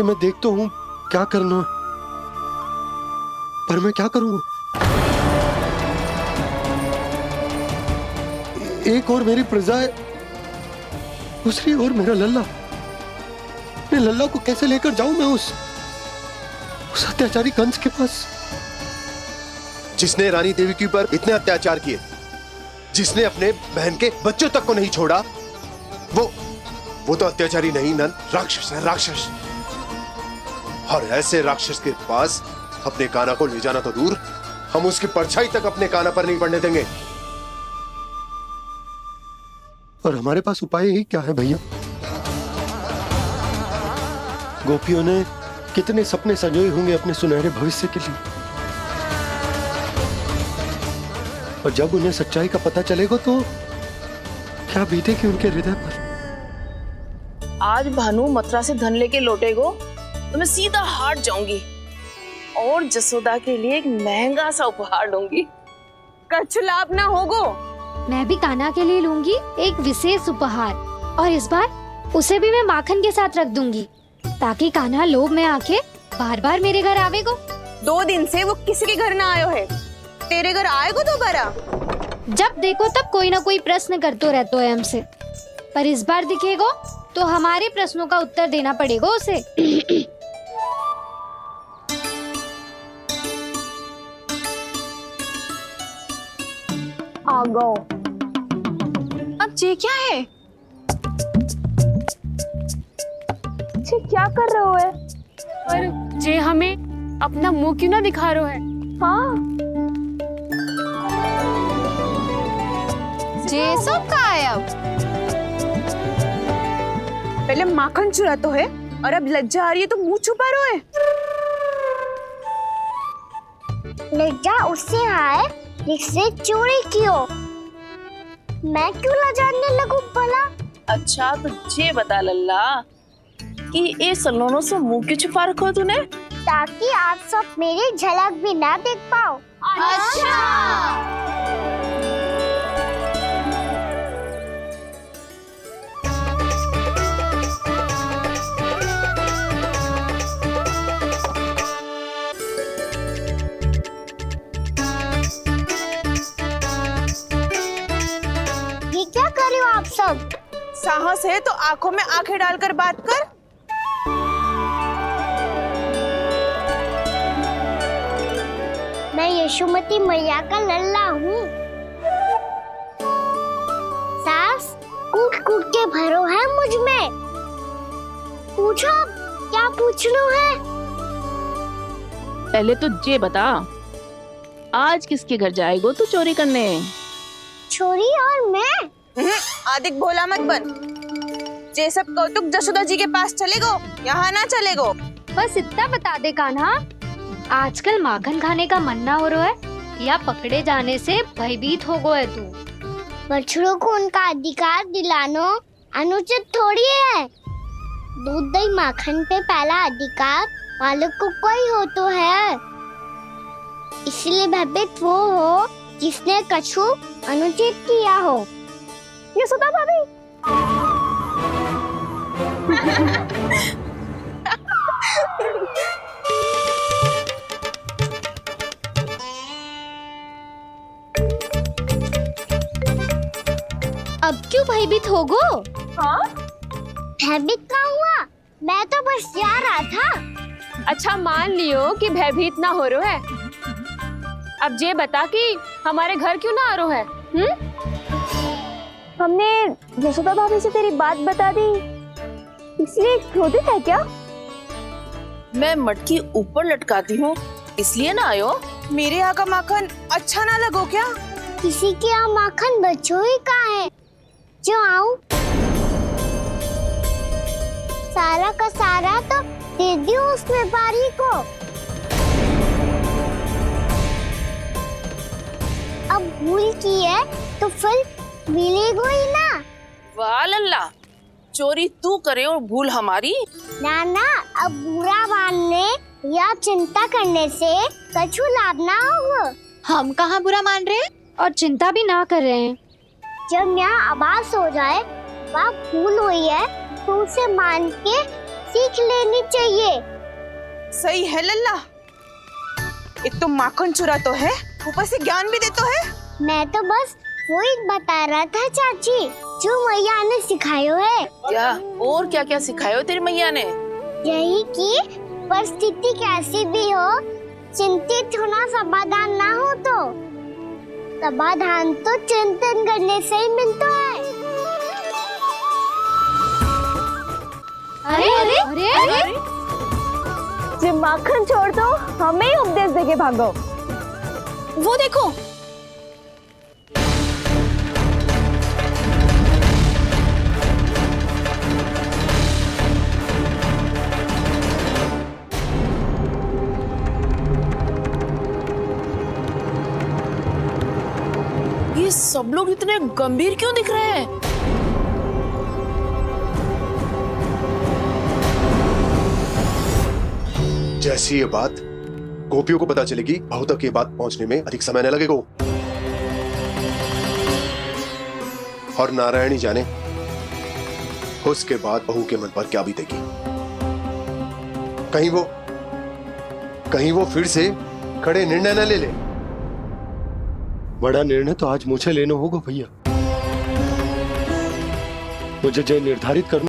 मैं देखता हूं क्या करना है, पर मैं क्या करूंगा? एक और मेरी प्रजा है, दूसरी ओर मेरा लल्ला। मैं लल्ला को कैसे लेकर जाऊं मैं उस अत्याचारी कंस के पास, जिसने रानी देवी के ऊपर इतने अत्याचार किए, जिसने अपने बहन के बच्चों तक को नहीं छोड़ा, वो तो अत्याचारी नहीं नन, राक्षस है, राक्षस। और ऐसे राक्षस के पास अपने कान्हा को ले जाना तो दूर, हम उसकी परछाई तक अपने कान्हा पर नहीं पड़ने देंगे। और हमारे पास उपाय ही क्या है भैया? गोपियों ने कितने सपने संजोए होंगे अपने सुनहरे भविष्य के लिए, और जब उन्हें सच्चाई का पता चलेगा तो क्या बीतेगी उनके हृदय पर? आज भानु मथुरा से धन लेके लौटेगो तो मैं सीधा हाट जाऊंगी और जसोदा के लिए एक महंगा सा उपहार दूंगी। कछु लाभ ना होगो। मैं भी कान्हा के लिए लूंगी एक विशेष उपहार, और इस बार उसे भी मैं माखन के साथ रख दूंगी, ताकि कान्हा लोभ में आके बार बार मेरे घर आवेगो। 2 दिन से वो किसी के घर ना आयो है, तेरे घर आएगो दोबारा? जब देखो तब कोई ना कोई प्रश्न करते रहते है हमसे, पर इस बार दिखेगो तो हमारे प्रश्नों का उत्तर देना पड़ेगा उसे। आ गो। अब ये क्या है? ये क्या कर रहे हो है? पर जे हमें अपना मुंह क्यों ना दिखा रहे है? हाँ, जे सब का है अब? पहले माखन चुरा तो है और अब लज्जा आ रही है तो मुंह छुपा रहे है। लज्जा उससे है जिससे चोरी कियो। मैं क्यों लजाने लगूं भला? अच्छा तो ये बता लल्ला कि ये सलोनों से मुंह क्यों छुपा रखो तूने? ताकि आप सब मेरी झलक भी ना देख पाओ। अच्छा। ये क्या कर रहे हो आप सब? साहस है तो आंखों में आंखें डालकर बात कर। मैं यशोमती मैया का लल्ला हूँ। सास कूट कूट के भरो है मुझ में। पूछो क्या पूछना है? पहले तो ये बता, आज किसके घर जाएगो तू चोरी करने? छोरी और मैं? आदिक भोला मत बन। ये सब कौतुक जसोदा जी के पास चलेगो, यहाँ ना चलेगो। बस इतना बता दे कान्हा, आजकल माखन खाने का मन ना हो रहा है या पकड़े जाने से भयभीत हो गए तू? बछड़ों को उनका अधिकार दिलाना अनुचित थोड़ी है। दूध दही माखन पे पहला अधिकार मालिक को कोई हो तो है। इसलिए भयभीत वो हो जिसने कछु अनुचित किया हो। यशोदा भाभी। अब क्यों भयभीत हो गो? हाँ? भयभीत क्या हुआ? मैं तो बस जा रहा था। अच्छा मान लियो कि भयभीत ना हो रहे है। अब ये बता कि हमारे घर क्यों ना आ रहा है? हमने यशोदा भाभी से तेरी बात बता दी, इसलिए क्रोधित है क्या? मैं मटकी ऊपर लटकाती हूँ इसलिए ना आयो? मेरे यहाँ का माखन अच्छा ना लगो क्या? किसी के यहाँ माखन बच्चों ही कहाँ है जो आऊं? सारा का सारा तो दे दियो उस व्यापारी को। अब भूल की है तो फल मिलेगा ही ना। वाह लल्ला, चोरी तू करे और भूल हमारी। ना ना, अब बुरा मानने या चिंता करने से कछु लाभ ना होगा। हम कहाँ बुरा मान रहे हैं और चिंता भी ना कर रहे हैं। जब यहाँ आभास हो जाए बात भूल हुई है तो उसे मान के सीख लेनी चाहिए। सही है लल्ला, एक तो माखन चुरा तो है, ऊपर से ज्ञान भी दे तो है। मैं तो बस वही बता रहा था चाची, जो मैया ने सिखायो है। क्या और क्या क्या सिखायो तेरी मैया ने? यही कि परिस्थिति कैसी भी हो, चिंतित होना समाधान ना हो तो समाधान तो चिंतन करने से ही मिलता है। अरे अरे अरे, अरे? जी माखन छोड़ दो, हमें ही उपदेश देके भागो। वो देखो, ये सब लोग इतने गंभीर क्यों दिख रहे हैं? जैसी ये बात गोपियों को पता चलेगी, बहू तक ये बात पहुंचने में अधिक समय न लगेगा। और नारायणी जाने उसके बाद बहू के मन पर क्या बीतेगी। कहीं वो फिर से खड़े निर्णय न ले ले। बड़ा निर्णय तो आज मुझे लेना होगा भैया। मुझे जो निर्धारित करना